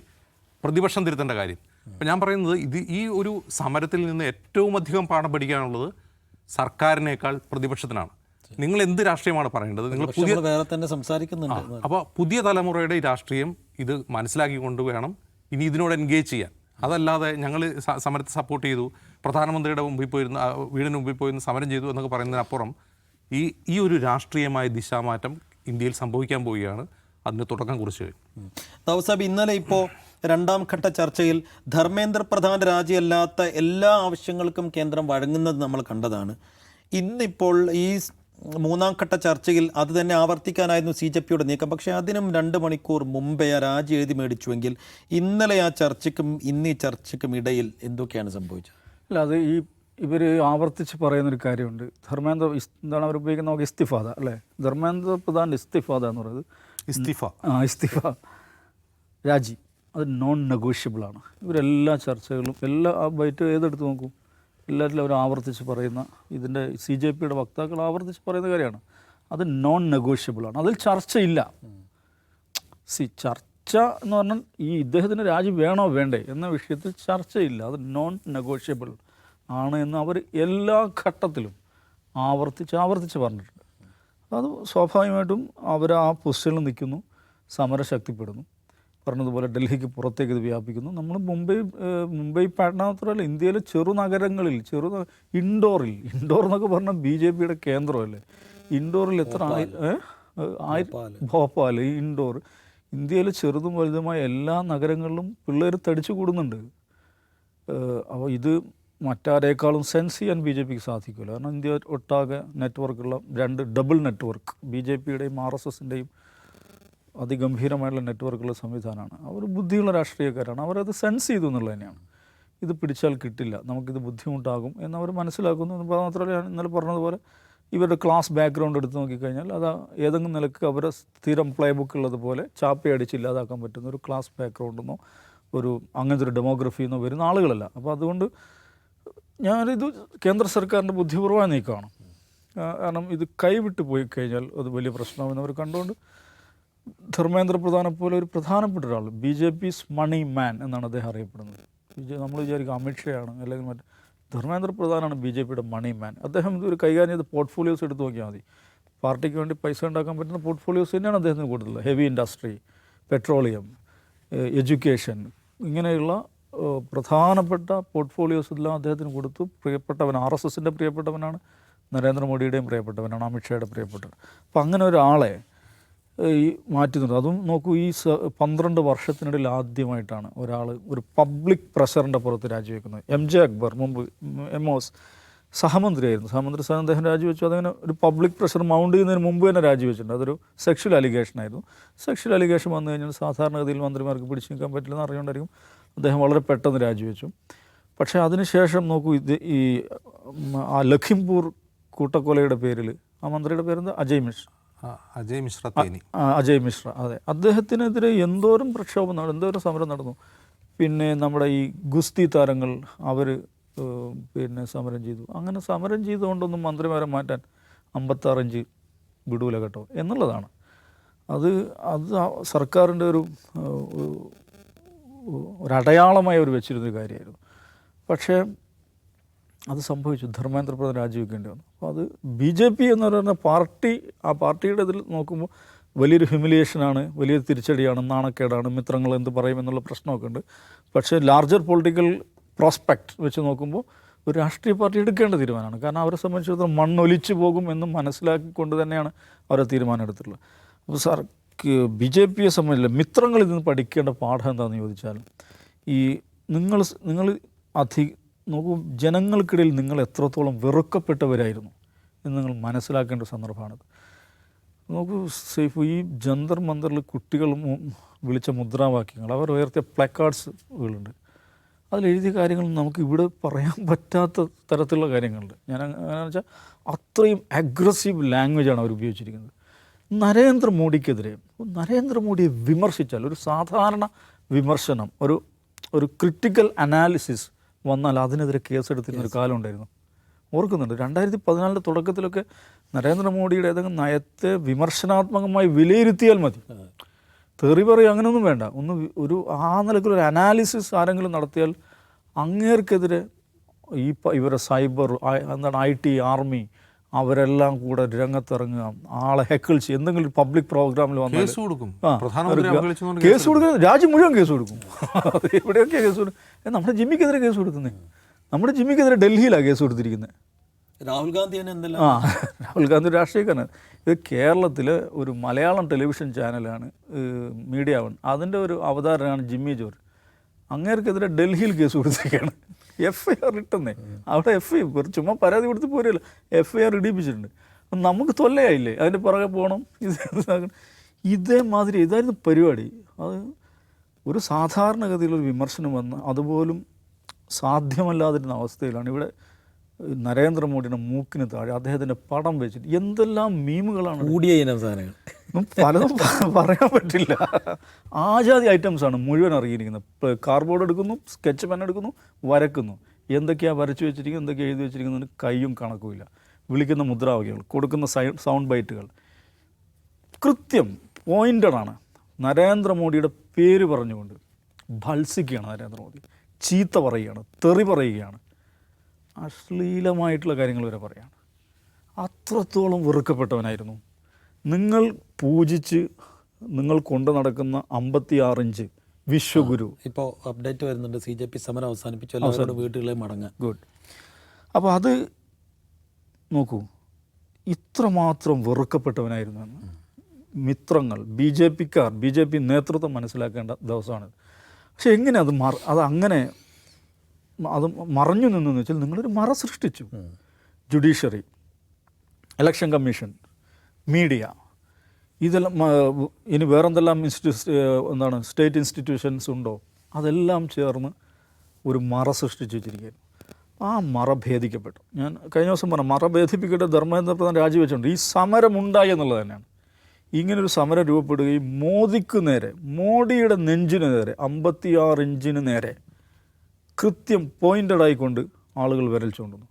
Speaker 2: പ്രതിപക്ഷം തിരുത്തേണ്ട കാര്യം. അപ്പം ഞാൻ പറയുന്നത്, ഈ ഒരു സമരത്തിൽ നിന്ന് ഏറ്റവും അധികം പാഠം പഠിക്കാനുള്ളത് സർക്കാരിനേക്കാൾ പ്രതിപക്ഷത്തിനാണ്. നിങ്ങൾ എന്ത് രാഷ്ട്രീയമാണ് പറയേണ്ടത്? നിങ്ങൾ
Speaker 1: പക്ഷേ നമ്മൾ വേറെ തന്നെ സംസാരിക്കുന്നുണ്ട്.
Speaker 2: അപ്പോൾ പുതിയ തലമുറയുടെ ഈ രാഷ്ട്രീയം ഇത് മനസ്സിലാക്കിക്കൊണ്ട് വേണം ഇനി ഇതിനോട് എൻഗേജ് ചെയ്യാൻ. അതല്ലാതെ ഞങ്ങൾ സമരത്തെ സപ്പോർട്ട് ചെയ്തു, പ്രധാനമന്ത്രിയുടെ മുമ്പിൽ പോയിരുന്ന വീടിന് മുമ്പിൽ പോയിരുന്ന് സമരം ചെയ്തു എന്നൊക്കെ പറയുന്നതിനപ്പുറം ഈ ഒരു രാഷ്ട്രീയമായ ദിശാമാറ്റം ഇന്ത്യയിൽ സംഭവിക്കാൻ പോവുകയാണ്. അതിന് തുടക്കം കുറിച്ച് കഴിഞ്ഞു.
Speaker 1: ദാവൂദ് സാഹിബ്, ഇന്നലെ ഇപ്പോൾ രണ്ടാം ഘട്ട ചർച്ചയിൽ ധർമ്മേന്ദ്ര പ്രധാൻ രാജിയല്ലാത്ത എല്ലാ ആവശ്യങ്ങൾക്കും കേന്ദ്രം വഴങ്ങുന്നത് നമ്മൾ കണ്ടതാണ്. ഇന്നിപ്പോൾ ഈ മൂന്നാം ഘട്ട ചർച്ചയിൽ അത് തന്നെ ആവർത്തിക്കാനായിരുന്നു CJPയുടെ നീക്കം. പക്ഷേ അതിനും 2 മണിക്കൂർ മുമ്പേ ആ രാജി എഴുതി മേടിച്ചുവെങ്കിൽ ഇന്നലെ ആ ചർച്ചയ്ക്കും ഇന്ന് ഈ ചർച്ചയ്ക്കും ഇടയിൽ എന്തൊക്കെയാണ് സംഭവിച്ചത്?
Speaker 3: അല്ല, അത് ഇവർ ആവർത്തിച്ച് പറയുന്നൊരു കാര്യമുണ്ട്. ധർമ്മേന്ദ്ര എന്താണ് അവർ ഉപയോഗിക്കുന്ന നമുക്ക് ഇസ്തിഫാദ അല്ലേ? ധർമ്മേന്ദ്ര പ്രധാൻ ഇസ്തിഫാദ എന്ന് പറയുന്നത് ഇസ്തിഫ രാജി, അത് നോൺ നെഗോഷ്യബിളാണ്. ഇവരെല്ലാ ചർച്ചകളും ആ ബൈറ്റ് ഏതെടുത്ത് നോക്കൂ, എല്ലാറ്റിലും അവർ ആവർത്തിച്ച് പറയുന്ന, ഇതിൻ്റെ CJPയുടെ വക്താക്കൾ ആവർത്തിച്ച് പറയുന്ന കാര്യമാണ്. അത് നോൺ നെഗോഷ്യബിളാണ്, അതിൽ ചർച്ചയില്ല. ചർച്ച എന്ന് പറഞ്ഞാൽ ഇദ്ദേഹത്തിന് രാജി വേണോ വേണ്ടേ എന്ന വിഷയത്തിൽ ചർച്ചയില്ല. അത് നോൺ നെഗോഷ്യബിൾ ആണ് എന്ന് അവർ എല്ലാ ഘട്ടത്തിലും ആവർത്തിച്ച് പറഞ്ഞിട്ടുണ്ട്. അത് സ്വാഭാവികമായിട്ടും അവർ ആ പൊസിഷനിൽ നിൽക്കുന്നു, സമരം ശക്തിപ്പെടുന്നു. പറഞ്ഞതുപോലെ ഡൽഹിക്ക് പുറത്തേക്ക് ഇത് വ്യാപിക്കുന്നു. നമ്മൾ മുംബൈ പാട്ന മാത്രമല്ല, ഇന്ത്യയിലെ ചെറുനഗരങ്ങളിൽ ഇൻഡോർ എന്നൊക്കെ പറഞ്ഞാൽ BJPയുടെ കേന്ദ്രമല്ലേ. ഇൻഡോറിൽ എത്ര ഭോപ്പാൽ, ഇൻഡോർ, ഇന്ത്യയിലെ ചെറുതും വലുതുമായ എല്ലാ നഗരങ്ങളിലും പിള്ളേർ തടിച്ചു കൂടുന്നുണ്ട്. അപ്പോൾ ഇത് മറ്റാരേക്കാളും സെൻസ് ചെയ്യാൻ BJPക്ക് സാധിക്കില്ല. കാരണം ഇന്ത്യ ഒട്ടാകെ നെറ്റ്വർക്കുള്ള 2 ഡബിൾ നെറ്റ്വർക്ക്, BJPയുടെയും RSSൻ്റെയും അതിഗംഭീരമായിട്ടുള്ള നെറ്റ്വർക്കുള്ള സംവിധാനമാണ്. അവർ ബുദ്ധിയുള്ള രാഷ്ട്രീയക്കാരാണ്. അവരത് സെൻസ് ചെയ്തു എന്നുള്ളത് തന്നെയാണ്. ഇത് പിടിച്ചാൽ കിട്ടില്ല, നമുക്കിത് ബുദ്ധിമുട്ടാകും എന്നവർ മനസ്സിലാക്കുന്നു. മാത്രമല്ല, ഞാൻ ഇന്നലെ പറഞ്ഞതുപോലെ ഇവരുടെ ക്ലാസ് ബാക്ക്ഗ്രൗണ്ട് എടുത്ത് നോക്കിക്കഴിഞ്ഞാൽ അത് ഏതെങ്കിലും നിലക്ക് അവരെ സ്ഥിരം പ്ലേ ബുക്ക് ഉള്ളതുപോലെ ചാപ്പയടിച്ച് ഇല്ലാതാക്കാൻ പറ്റുന്ന ഒരു ക്ലാസ് ബാക്ക്ഗ്രൗണ്ടെന്നോ അങ്ങനത്തെ ഒരു ഡെമോഗ്രഫിയെന്നോ വരുന്ന ആളുകളല്ല. അപ്പോൾ അതുകൊണ്ട് ഞാനിത് കേന്ദ്ര സർക്കാരിൻ്റെ ബുദ്ധിപൂർവ്വമായ നീക്കമാണ്. കാരണം ഇത് കൈവിട്ട് പോയി കഴിഞ്ഞാൽ അത് വലിയ പ്രശ്നമാണെന്ന് അവർ കണ്ടുകൊണ്ട് ധർമ്മേന്ദ്ര പ്രധാനെ പോലെ ഒരു പ്രധാനപ്പെട്ട ഒരാൾ, BJP's മണി മാൻ എന്നാണ് അദ്ദേഹം അറിയപ്പെടുന്നത്. നമ്മൾ വിചാരിക്കും അമിത്ഷയാണ് അല്ലെങ്കിൽ മറ്റേ, ധർമ്മേന്ദ്ര പ്രധാനാണ് BJPയുടെ മണി മാൻ. അദ്ദേഹം ഇതൊരു കൈകാര്യം ചെയ്ത് പോർട്ട്ഫോളിയോസ് എടുത്ത് നോക്കിയാൽ മതി. പാർട്ടിക്ക് വേണ്ടി പൈസ ഉണ്ടാക്കാൻ പറ്റുന്ന പോർട്ട്ഫോളിയോസ് തന്നെയാണ് അദ്ദേഹത്തിന് കൂടുതൽ. ഹെവി ഇൻഡസ്ട്രി, പെട്രോളിയം, എഡ്യൂക്കേഷൻ, ഇങ്ങനെയുള്ള പ്രധാനപ്പെട്ട പോർട്ട്ഫോളിയോസ് എല്ലാം അദ്ദേഹത്തിന് കൊടുത്തു. പ്രിയപ്പെട്ടവൻ, RSSൻ്റെ പ്രിയപ്പെട്ടവനാണ്, നരേന്ദ്രമോദിയുടെയും പ്രിയപ്പെട്ടവനാണ്, അമിത്ഷായുടെ പ്രിയപ്പെട്ടവൻ. അപ്പം അങ്ങനെ ഒരാളെ മാറ്റുന്നുണ്ട്. അതും നോക്കൂ, ഈ 12 വർഷത്തിനിടയിൽ ആദ്യമായിട്ടാണ് ഒരാൾ ഒരു പബ്ലിക് പ്രഷറിൻ്റെ പുറത്ത് രാജിവെക്കുന്നത്. MJ അക്ബർ മുമ്പ് MOS സഹമന്ത്രിയായിരുന്നു. സഹമന്ത്രി സ്ഥാനം അദ്ദേഹം രാജിവെച്ചു. അതങ്ങനെ ഒരു പബ്ലിക് പ്രഷർ മൗണ്ട് ചെയ്യുന്നതിന് മുമ്പ് തന്നെ രാജിവെച്ചിട്ടുണ്ട്. അതൊരു സെക്ഷൽ അലിഗേഷനായിരുന്നു. സെക്ഷൽ അലിഗേഷൻ വന്നു കഴിഞ്ഞാൽ സാധാരണഗതിയിൽ മന്ത്രിമാർക്ക് പിടിച്ചു നിൽക്കാൻ പറ്റില്ലെന്ന് അറിയുകൊണ്ടായിരിക്കും അദ്ദേഹം വളരെ പെട്ടെന്ന് രാജിവെച്ചു. പക്ഷേ അതിനുശേഷം നോക്കൂ, ആ ലഖിംപൂർ കൂട്ടക്കൊലയുടെ പേരിൽ ആ മന്ത്രിയുടെ പേരെന്താ, അജയ് മിശ്ര, അതെ, അദ്ദേഹത്തിനെതിരെ എന്തോരം പ്രക്ഷോഭം നടന്നു, എന്തോരം സമരം നടന്നു. പിന്നെ നമ്മുടെ ഈ ഗുസ്തി താരങ്ങൾ അവർ സമരം ചെയ്തു. അങ്ങനെ സമരം ചെയ്തുകൊണ്ടൊന്നും മന്ത്രിമാരെ മാറ്റാൻ 56 ഇഞ്ച് വിടൂല കേട്ടോ എന്നുള്ളതാണ്. അത് സർക്കാരിൻ്റെ ഒരടയാളമായി അവർ വെച്ചിരുന്നൊരു കാര്യമായിരുന്നു. പക്ഷേ അത് സംഭവിച്ചു. ധർമ്മേന്ദ്ര പ്രധാൻ രാജിവെക്കേണ്ടി വന്നു. അപ്പോൾ അത് BJP എന്ന് പറയുന്ന പാർട്ടിയുടെ ഇതിൽ നോക്കുമ്പോൾ വലിയൊരു ഹ്യൂമിലിയേഷനാണ്, വലിയൊരു തിരിച്ചടിയാണ്, നാണക്കേടാണ്, മിത്രങ്ങൾ എന്ത് പറയും എന്നുള്ള പ്രശ്നമൊക്കെ ഉണ്ട്. പക്ഷേ ലാർജർ പൊളിറ്റിക്കൽ പ്രോസ്പെക്റ്റ് വെച്ച് നോക്കുമ്പോൾ ഒരു രാഷ്ട്രീയ പാർട്ടി എടുക്കേണ്ട തീരുമാനമാണ്. കാരണം അവരെ സംബന്ധിച്ചിടത്തോളം മണ്ണൊലിച്ചു പോകും എന്ന് മനസ്സിലാക്കിക്കൊണ്ട് തന്നെയാണ് അവരെ തീരുമാനം എടുത്തിട്ടുള്ളത്. അപ്പോൾ BJPയെ സംബന്ധിച്ചില്ല മിത്രങ്ങൾ ഇതിന് പഠിക്കേണ്ട പാഠം എന്താണെന്ന് ചോദിച്ചാൽ, നിങ്ങൾ നോക്കൂ, ജനങ്ങൾക്കിടയിൽ നിങ്ങൾ എത്രത്തോളം വെറുക്കപ്പെട്ടവരായിരുന്നു എന്ന് നിങ്ങൾ മനസ്സിലാക്കേണ്ട സന്ദർഭമാണിത്. നോക്കൂ സൈഫ്, ഈ ജന്തർ മന്ദറിൽ കുട്ടികൾ വിളിച്ച മുദ്രാവാക്യങ്ങൾ, അവർ ഉയർത്തിയ പ്ലക്കാർഡ്സുകളുണ്ട്, അതിലെഴുതിയ കാര്യങ്ങൾ നമുക്ക് ഇവിടെ പറയാൻ പറ്റാത്ത തരത്തിലുള്ള കാര്യങ്ങളുണ്ട്. ഞാൻ അങ്ങനെ വെച്ചാൽ അത്രയും അഗ്രസീവ് ലാംഗ്വേജാണ് അവർ ഉപയോഗിച്ചിരിക്കുന്നത്. നരേന്ദ്രമോദിയെ വിമർശിച്ചാൽ, ഒരു സാധാരണ വിമർശനം, ഒരു ക്രിട്ടിക്കൽ അനാലിസിസ് വന്നാൽ അതിനെതിരെ കേസെടുത്തിരുന്നൊരു കാലം ഉണ്ടായിരുന്നു. ഓർക്കുന്നുണ്ട് 2014 തുടക്കത്തിലൊക്കെ നരേന്ദ്രമോദിയുടെ ഏതെങ്കിലും നയത്തെ വിമർശനാത്മകമായി വിലയിരുത്തിയാൽ മതി, തെറി പറയും, അങ്ങനെയൊന്നും വേണ്ട, ഒരു നിലയ്ക്കുള്ളൊരു അനാലിസിസ് ആരെങ്കിലും നടത്തിയാൽ അങ്ങേർക്കെതിരെ ഇവരെ സൈബർ IT ആർമി അവരെല്ലാം കൂടെ രംഗത്തിറങ്ങുക, ആളെ ഹെക്കിൾ ചെയ്യും. എന്തെങ്കിലും ഒരു പബ്ലിക് പ്രോഗ്രാമിൽ വന്നാൽ
Speaker 2: കേസ് കൊടുക്കും. പ്രധാനമന്ത്രി അവഹേളിച്ചെന്നുകൊണ്ട്
Speaker 3: കേസ് കൊടുക്കുക, രാജ്യം മുഴുവൻ കേസ് കൊടുക്കും. എവിടെയൊക്കെ കേസ് കൊടുക്കും? നമ്മുടെ ജിമ്മിക്കെതിരെ കേസ് കൊടുക്കുന്നത്. നമ്മുടെ ജിമ്മിക്കെതിരെ ഡൽഹിയിലാണ് കേസ് കൊടുത്തിരിക്കുന്നത്.
Speaker 1: രാഹുൽ ഗാന്ധി തന്നെ എന്തെല്ലാം
Speaker 3: രാഹുൽ ഗാന്ധി രാഷ്ട്രീയക്കാരൻ. ഇത് കേരളത്തിൽ ഒരു മലയാളം ടെലിവിഷൻ ചാനലാണ് മീഡിയ വൺ, അതിൻ്റെ ഒരു അവതാരനാണ് ജിമ്മി ജോർജ്. അങ്ങേർക്കെതിരെ ഡൽഹിയിൽ കേസ് കൊടുത്തിരിക്കുകയാണ്. FIR ഇട്ടെന്നേ. അവിടെ FIR ചുമ്മാ പരാതി കൊടുത്ത് പോരല്ലോ, FIR ഇടിപ്പിച്ചിട്ടുണ്ട്. നമുക്ക് തൊല്ലയായില്ലേ, അതിൻ്റെ പുറകെ പോകണം. ഇതേമാതിരി ഇതായിരുന്നു പരിപാടി. അത് ഒരു സാധാരണഗതിയിലൊരു വിമർശനം വന്ന് അതുപോലും സാധ്യമല്ലാതിരുന്ന അവസ്ഥയിലാണ് ഇവിടെ നരേന്ദ്രമോദിയുടെ മൂക്കിന് താഴെ അദ്ദേഹത്തിൻ്റെ പടം വെച്ചിട്ട് എന്തെല്ലാം മീമുകളാണ്,
Speaker 1: കൂടിയ ഇനം സാധനങ്ങൾ
Speaker 3: പലതും പറയാൻ പറ്റില്ല. ആജാതി ഐറ്റംസാണ് മുഴുവൻ ഇറങ്ങിയിരിക്കുന്നത്. കാർഡ്ബോർഡ് എടുക്കുന്നു, സ്കെച്ച് പെൻ എടുക്കുന്നു, വരക്കുന്നു. എന്തൊക്കെയാണ് വരച്ചു വെച്ചിരിക്കുന്നത്, എന്തൊക്കെയാണ് എഴുതി വെച്ചിരിക്കുന്നതിന് കയ്യും കണക്കുമില്ല. വിളിക്കുന്ന മുദ്രാവാക്യങ്ങൾ, കൊടുക്കുന്ന സൗണ്ട് ബൈറ്റുകൾ കൃത്യം പോയിൻ്റഡാണ്. നരേന്ദ്രമോദിയുടെ പേര് പറഞ്ഞുകൊണ്ട് ഭത്സിക്കുകയാണ് നരേന്ദ്രമോദി, ചീത്ത പറയുകയാണ്, തെറി പറയുകയാണ്, അശ്ലീലമായിട്ടുള്ള കാര്യങ്ങൾ വരെ പറയുകയാണ്. അത്രത്തോളം വെറുക്കപ്പെട്ടവനായിരുന്നു. നിങ്ങൾ പൂജിച്ച് നിങ്ങൾ കൊണ്ടു നടക്കുന്ന 56 ഇഞ്ച് വിശ്വഗുരു
Speaker 1: ഇപ്പോൾ അപ്ഡേറ്റ് വരുന്നുണ്ട്, CJP സമരം അവസാനിപ്പിച്ചു, എല്ലാവരുടെ വീടുകളിൽ മടങ്ങാൻ.
Speaker 3: ഗുഡ്. അപ്പോൾ അത് നോക്കൂ, ഇത്രമാത്രം വെറുക്കപ്പെട്ടവനായിരുന്നു എന്ന് മിത്രങ്ങൾ, BJP നേതൃത്വം മനസ്സിലാക്കേണ്ട ദിവസമാണ്. പക്ഷെ എങ്ങനെ അതങ്ങനെ അത് മറഞ്ഞു നിന്നെന്ന് വെച്ചാൽ നിങ്ങളൊരു മറ സൃഷ്ടിച്ചു. ജുഡീഷ്യറി, ഇലക്ഷൻ കമ്മീഷൻ, മീഡിയ, ഇതെല്ലാം ഇനി വേറെന്തെല്ലാം സ്റ്റേറ്റ് ഇൻസ്റ്റിറ്റ്യൂഷൻസ് ഉണ്ടോ, അതെല്ലാം ചേർന്ന് ഒരു മറ സൃഷ്ടിച്ചു വെച്ചിരിക്കുകയായിരുന്നു. ആ മറ ഭേദിക്കപ്പെട്ടു. ഞാൻ കഴിഞ്ഞ ദിവസം പറഞ്ഞു, മറ ഭേദിപ്പിക്കട്ടെ, ധർമ്മേന്ദ്ര പ്രധാൻ രാജിവെച്ചുകൊണ്ട് ഈ സമരമുണ്ടായി എന്നുള്ളത് തന്നെയാണ്. ഇങ്ങനൊരു സമരം രൂപപ്പെടുകയും മോദിക്ക് നേരെ, മോഡിയുടെ നെഞ്ചിന് നേരെ 56 ഇഞ്ചിന് നേരെ കൃത്യം പോയിൻ്റഡായിക്കൊണ്ട് ആളുകൾ വിരൽ ചൂണ്ടുന്നു.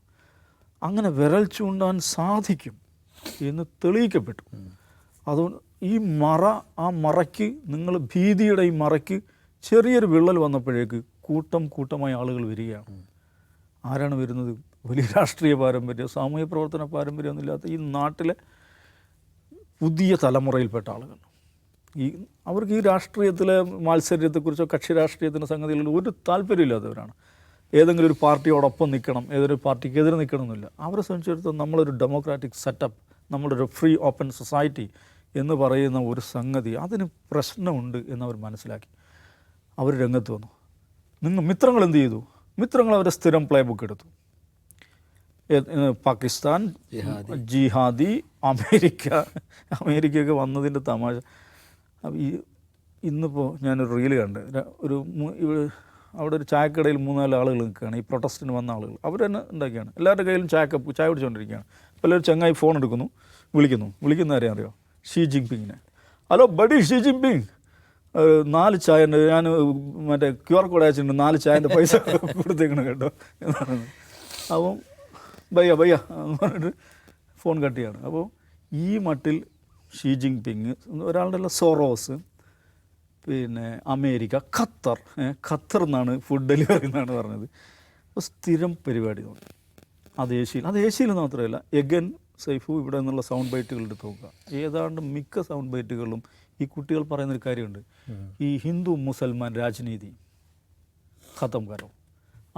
Speaker 3: അങ്ങനെ വിരൽ ചൂണ്ടാൻ സാധിക്കും എന്ന് തെളിയിക്കപ്പെട്ടു. അതുകൊണ്ട് ഈ മറ, ആ മറയ്ക്ക്, നിങ്ങൾ ഭീതിയുടെ ഈ മറയ്ക്ക് ചെറിയൊരു വിള്ളൽ വന്നപ്പോഴേക്ക് കൂട്ടമായി ആളുകൾ വരികയാണ്. ആരാണ് വരുന്നത്? വലിയ രാഷ്ട്രീയ പാരമ്പര്യം, സാമൂഹ്യ പ്രവർത്തന പാരമ്പര്യമൊന്നുമില്ലാത്ത ഈ നാട്ടിലെ പുതിയ തലമുറയിൽപ്പെട്ട ആളുകൾ. അവർക്ക് ഈ രാഷ്ട്രീയത്തിലെ മാത്സര്യത്തെക്കുറിച്ചോ കക്ഷി രാഷ്ട്രീയത്തിൻ്റെ സംഗതികളിൽ ഒരു താല്പര്യമില്ലാത്തവരാണ്. ഏതെങ്കിലും ഒരു പാർട്ടിയോടൊപ്പം നിൽക്കണം, ഏതൊരു പാർട്ടിക്കെതിരെ നിൽക്കണം എന്നില്ല. അവരെ സംബന്ധിച്ചിടത്തോളം നമ്മളൊരു ഡെമോക്രാറ്റിക് സെറ്റപ്പ്, നമ്മളൊരു ഫ്രീ ഓപ്പൺ സൊസൈറ്റി എന്ന് പറയുന്ന ഒരു സംഗതി, അതിന് പ്രശ്നമുണ്ട് എന്നവർ മനസ്സിലാക്കി. അവർ രംഗത്ത് വന്നു. മിത്രങ്ങൾ എന്ത് ചെയ്തു? മിത്രങ്ങൾ അവരെ സ്ഥിരം പ്ലേ ബുക്ക് എടുത്തു. പാകിസ്ഥാൻ, ജിഹാദി, അമേരിക്കയൊക്കെ വന്നതിൻ്റെ തമാശ. ഇന്നിപ്പോൾ ഞാനൊരു റീല് കണ്ട്, അവിടെ ഒരു ചായക്കടയിൽ 3-4 ആളുകൾ നിൽക്കുകയാണ്, ഈ പ്രൊട്ടസ്റ്റിന് വന്ന ആളുകൾ. അവർ തന്നെ ഉണ്ടാക്കിയാണ്, എല്ലാവരുടെ കയ്യിലും ചായ കുടിച്ചുകൊണ്ടിരിക്കുകയാണ്. അപ്പോൾ എല്ലാവരും ചങ്ങായി ഫോൺ എടുക്കുന്നു, വിളിക്കുന്ന ആരെയും അറിയോ? ഷീ ജിൻപിങ്ങിനെ. ഹലോ ബഡി ഷീ ജിൻപിങ്, 4 ചായ ഉണ്ട്, ഞാൻ മറ്റേ QR കോഡ് അയച്ചിട്ടുണ്ട്, 4 ചായൻ്റെ പൈസ കൊടുത്തേക്കണം കേട്ടോ എന്ന് പറയുന്നത്. അപ്പം ബയ്യ എന്ന് പറഞ്ഞിട്ട് ഫോൺ കട്ട് ചെയ്യാണ്. അപ്പോൾ ഈ മട്ടിൽ ഷീ ജിൻപിങ്, ഒരാളുടെ അല്ല, സോറോസ്, പിന്നെ അമേരിക്ക, ഖത്തർ എന്നാണ് ഫുഡ് ഡെലിവറി എന്നാണ് പറഞ്ഞത്. അപ്പോൾ സ്ഥിരം പരിപാടി നോക്കി. അത് ഏഷ്യയിൽ മാത്രമല്ല, എഗൻ സൈഫു ഇവിടെ നിന്നുള്ള സൗണ്ട് ബൈറ്റുകൾ എടുത്ത് നോക്കുക. ഏതാണ്ട് മിക്ക സൗണ്ട് ബൈറ്റുകളിലും ഈ കുട്ടികൾ പറയുന്നൊരു കാര്യമുണ്ട്, ഈ ഹിന്ദു മുസൽമാൻ രാജനീതി ഖത്തം കരോ,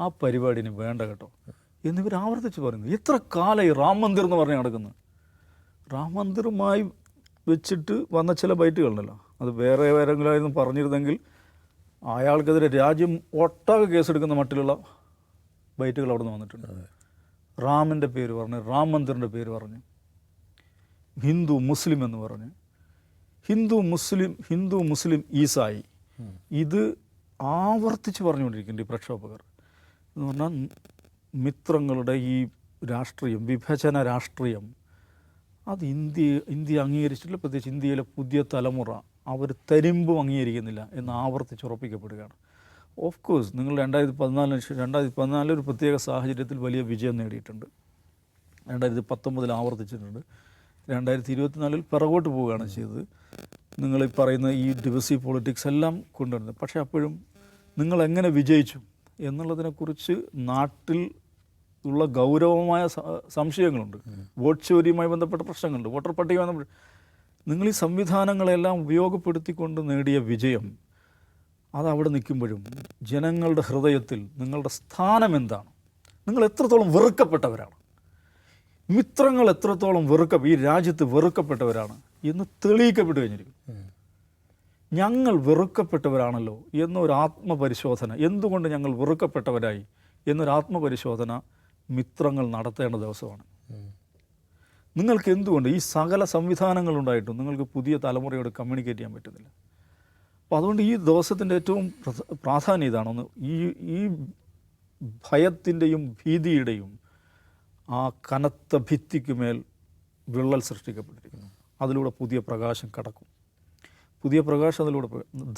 Speaker 3: ആ പരിപാടിന് വേണ്ട കേട്ടോ എന്നിവർ ആവർത്തിച്ച് പറയുന്നു. എത്ര കാലമായി റാം മന്ദിർ എന്ന് പറഞ്ഞ് നടക്കുന്നത്? റാം മന്ദിറുമായി വെച്ചിട്ട് വന്ന ചില ബൈറ്റുകളുണ്ടല്ലോ, അത് വേറെ ആരെങ്കിലും പറഞ്ഞിരുന്നെങ്കിൽ അയാൾക്കെതിരെ രാജ്യം ഒട്ടാകെ കേസെടുക്കുന്ന മട്ടിലുള്ള ബൈറ്റുകൾ അവിടെ നിന്ന് വന്നിട്ടുണ്ട്. റാമിൻ്റെ പേര് പറഞ്ഞ്, റാം മന്ദിറിൻ്റെ പേര് പറഞ്ഞ്, ഹിന്ദു മുസ്ലിം എന്ന് പറഞ്ഞ്, ഹിന്ദു മുസ്ലിം ഈസായി, ഇത് ആവർത്തിച്ച് പറഞ്ഞുകൊണ്ടിരിക്കുന്നുണ്ട് ഈ പ്രക്ഷോഭകർ. എന്ന് പറഞ്ഞാൽ മിത്രങ്ങളുടെ ഈ രാഷ്ട്രീയം, വിഭജന രാഷ്ട്രീയം, അത് ഇന്ത്യ അംഗീകരിച്ചിട്ടില്ല. പ്രത്യേകിച്ച് ഇന്ത്യയിലെ പുതിയ തലമുറ അവർ തരിമ്പും അംഗീകരിക്കുന്നില്ല എന്ന് ആവർത്തിച്ചുറപ്പിക്കപ്പെടുകയാണ്. ഓഫ് കോഴ്സ് നിങ്ങൾ 2014 ഒരു പ്രത്യേക സാഹചര്യത്തിൽ വലിയ വിജയം നേടിയിട്ടുണ്ട്. 2019 ആവർത്തിച്ചിട്ടുണ്ട്. 2024 പിറകോട്ട് പോവുകയാണ് ചെയ്തത്. നിങ്ങളീ പറയുന്ന ഈ ഡിവിസീവ് പൊളിറ്റിക്സ് എല്ലാം കൊണ്ടുവരുന്നത്. പക്ഷേ അപ്പോഴും നിങ്ങൾ എങ്ങനെ വിജയിച്ചു എന്നുള്ളതിനെക്കുറിച്ച് നാട്ടിൽ ഉള്ള ഗൗരവമായ സംശയങ്ങളുണ്ട്. വോട്ട് ചോരിയുമായി ബന്ധപ്പെട്ട പ്രശ്നങ്ങളുണ്ട്, വോട്ടർ പട്ടികയുമായി ബന്ധപ്പെട്ട്. നിങ്ങൾ ഈ സംവിധാനങ്ങളെല്ലാം ഉപയോഗപ്പെടുത്തിക്കൊണ്ട് നേടിയ വിജയം അതവിടെ നിൽക്കുമ്പോഴും ജനങ്ങളുടെ ഹൃദയത്തിൽ നിങ്ങളുടെ സ്ഥാനം എന്താണ്? നിങ്ങൾ എത്രത്തോളം വെറുക്കപ്പെട്ടവരാണ്, മിത്രങ്ങൾ എത്രത്തോളം ഈ രാജ്യത്ത് വെറുക്കപ്പെട്ടവരാണ് എന്ന് തെളിയിക്കപ്പെട്ടു കഴിഞ്ഞിരിക്കും. ഞങ്ങൾ വെറുക്കപ്പെട്ടവരാണല്ലോ എന്നൊരു ആത്മപരിശോധന, എന്തുകൊണ്ട് ഞങ്ങൾ വെറുക്കപ്പെട്ടവരായി എന്നൊരു ആത്മപരിശോധന മിത്രങ്ങൾ നടത്തേണ്ട ദിവസമാണ്. നിങ്ങൾക്ക് എന്തുകൊണ്ട് ഈ സകല സംവിധാനങ്ങളുണ്ടായിട്ടും നിങ്ങൾക്ക് പുതിയ തലമുറയോട് കമ്മ്യൂണിക്കേറ്റ് ചെയ്യാൻ പറ്റുന്നില്ല? അപ്പോൾ അതുകൊണ്ട് ഈ ദിവസത്തിൻ്റെ ഏറ്റവും പ്രാധാന്യം ഇതാണ്. ഒന്ന്, ഈ ഭയത്തിൻ്റെയും ഭീതിയുടെയും ആ കനത്ത ഭിത്തിക്ക് മേൽ വിള്ളൽ സൃഷ്ടിക്കപ്പെട്ടിരിക്കുന്നു. അതിലൂടെ പുതിയ പ്രകാശം കടക്കും. പുതിയ പ്രകാശം അതിലൂടെ.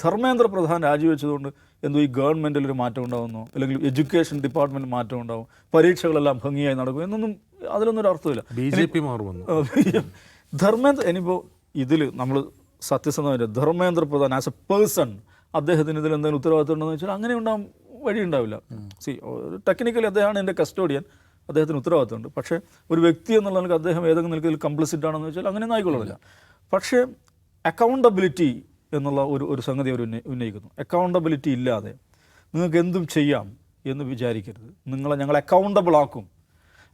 Speaker 3: ധർമ്മേന്ദ്ര പ്രധാൻ രാജിവെച്ചതുകൊണ്ട് എന്തോ ഈ ഗവൺമെൻറ്റിൽ ഒരു മാറ്റം ഉണ്ടാകുന്നോ, അല്ലെങ്കിൽ എഡ്യൂക്കേഷൻ ഡിപ്പാർട്ട്മെൻറ്റ് മാറ്റം ഉണ്ടാവും, പരീക്ഷകളെല്ലാം ഭംഗിയായി നടക്കും എന്നൊന്നും അതിലൊന്നും ഒരു അർത്ഥമില്ല.
Speaker 2: BJP മാറുമെന്ന്
Speaker 3: ധർമ്മേന്ദ്ര ഇനിയിപ്പോൾ ഇതിൽ നമ്മൾ സത്യസന്ധമായിട്ട് Dharmendra Pradhan as A person അദ്ദേഹത്തിന് ഇതിൽ എന്തെങ്കിലും ഉത്തരവാദിത്വം ഉണ്ടെന്ന് വെച്ചാൽ അങ്ങനെ ഉണ്ടാകാൻ വഴി ഉണ്ടാവില്ല. ടെക്നിക്കലി അദ്ദേഹമാണ് എൻ്റെ കസ്റ്റോഡിയൻ, അദ്ദേഹത്തിന് ഉത്തരവാദിത്തമുണ്ട്. പക്ഷേ ഒരു വ്യക്തി എന്നുള്ള നിലക്ക് അദ്ദേഹം ഏതെങ്കിലും നിലയ്ക്ക് കംപ്ലിസിറ്റ് ആണെന്ന് വെച്ചാൽ അങ്ങനെ ആയിക്കൊള്ളില്ല. പക്ഷേ അക്കൗണ്ടബിലിറ്റി എന്നുള്ള ഒരു സംഗതി അവർ ഉന്നയിക്കുന്നു. അക്കൗണ്ടബിലിറ്റി ഇല്ലാതെ നിങ്ങൾക്ക് എന്തും ചെയ്യാം എന്ന് വിചാരിക്കരുത്. ഞങ്ങൾ അക്കൗണ്ടബിൾ ആക്കും.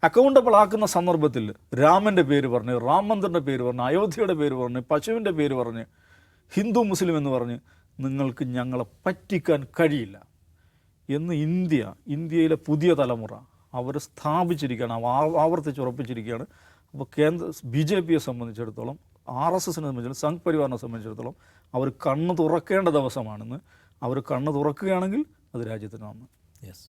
Speaker 3: അക്കൗണ്ടബിൾ ആക്കുന്ന സന്ദർഭത്തിൽ രാമൻ്റെ പേര് പറഞ്ഞ്, രാം മന്ദിറിൻ്റെ പേര് പറഞ്ഞ്, അയോധ്യയുടെ പേര് പറഞ്ഞ്, പശുവിൻ്റെ പേര് പറഞ്ഞ്, ഹിന്ദു മുസ്ലിം എന്ന് പറഞ്ഞ് നിങ്ങൾക്ക് ഞങ്ങളെ പറ്റിക്കാൻ കഴിയില്ല എന്ന് ഇന്ത്യയിലെ പുതിയ തലമുറ അവർ സ്ഥാപിച്ചിരിക്കുകയാണ്, ആവർത്തിച്ചുറപ്പിച്ചിരിക്കുകയാണ്. അപ്പോൾ BJPയെ സംബന്ധിച്ചിടത്തോളം, RSSനെ സംബന്ധിച്ചിടത്തോളം, സംഘ് പരിവാറിനെ സംബന്ധിച്ചിടത്തോളം അവർ കണ്ണ് തുറക്കേണ്ട ദിവസമാണെന്ന്. അവർ കണ്ണ് തുറക്കുകയാണെങ്കിൽ അത് രാജ്യത്തിന് നന്ന്.
Speaker 1: യെസ്.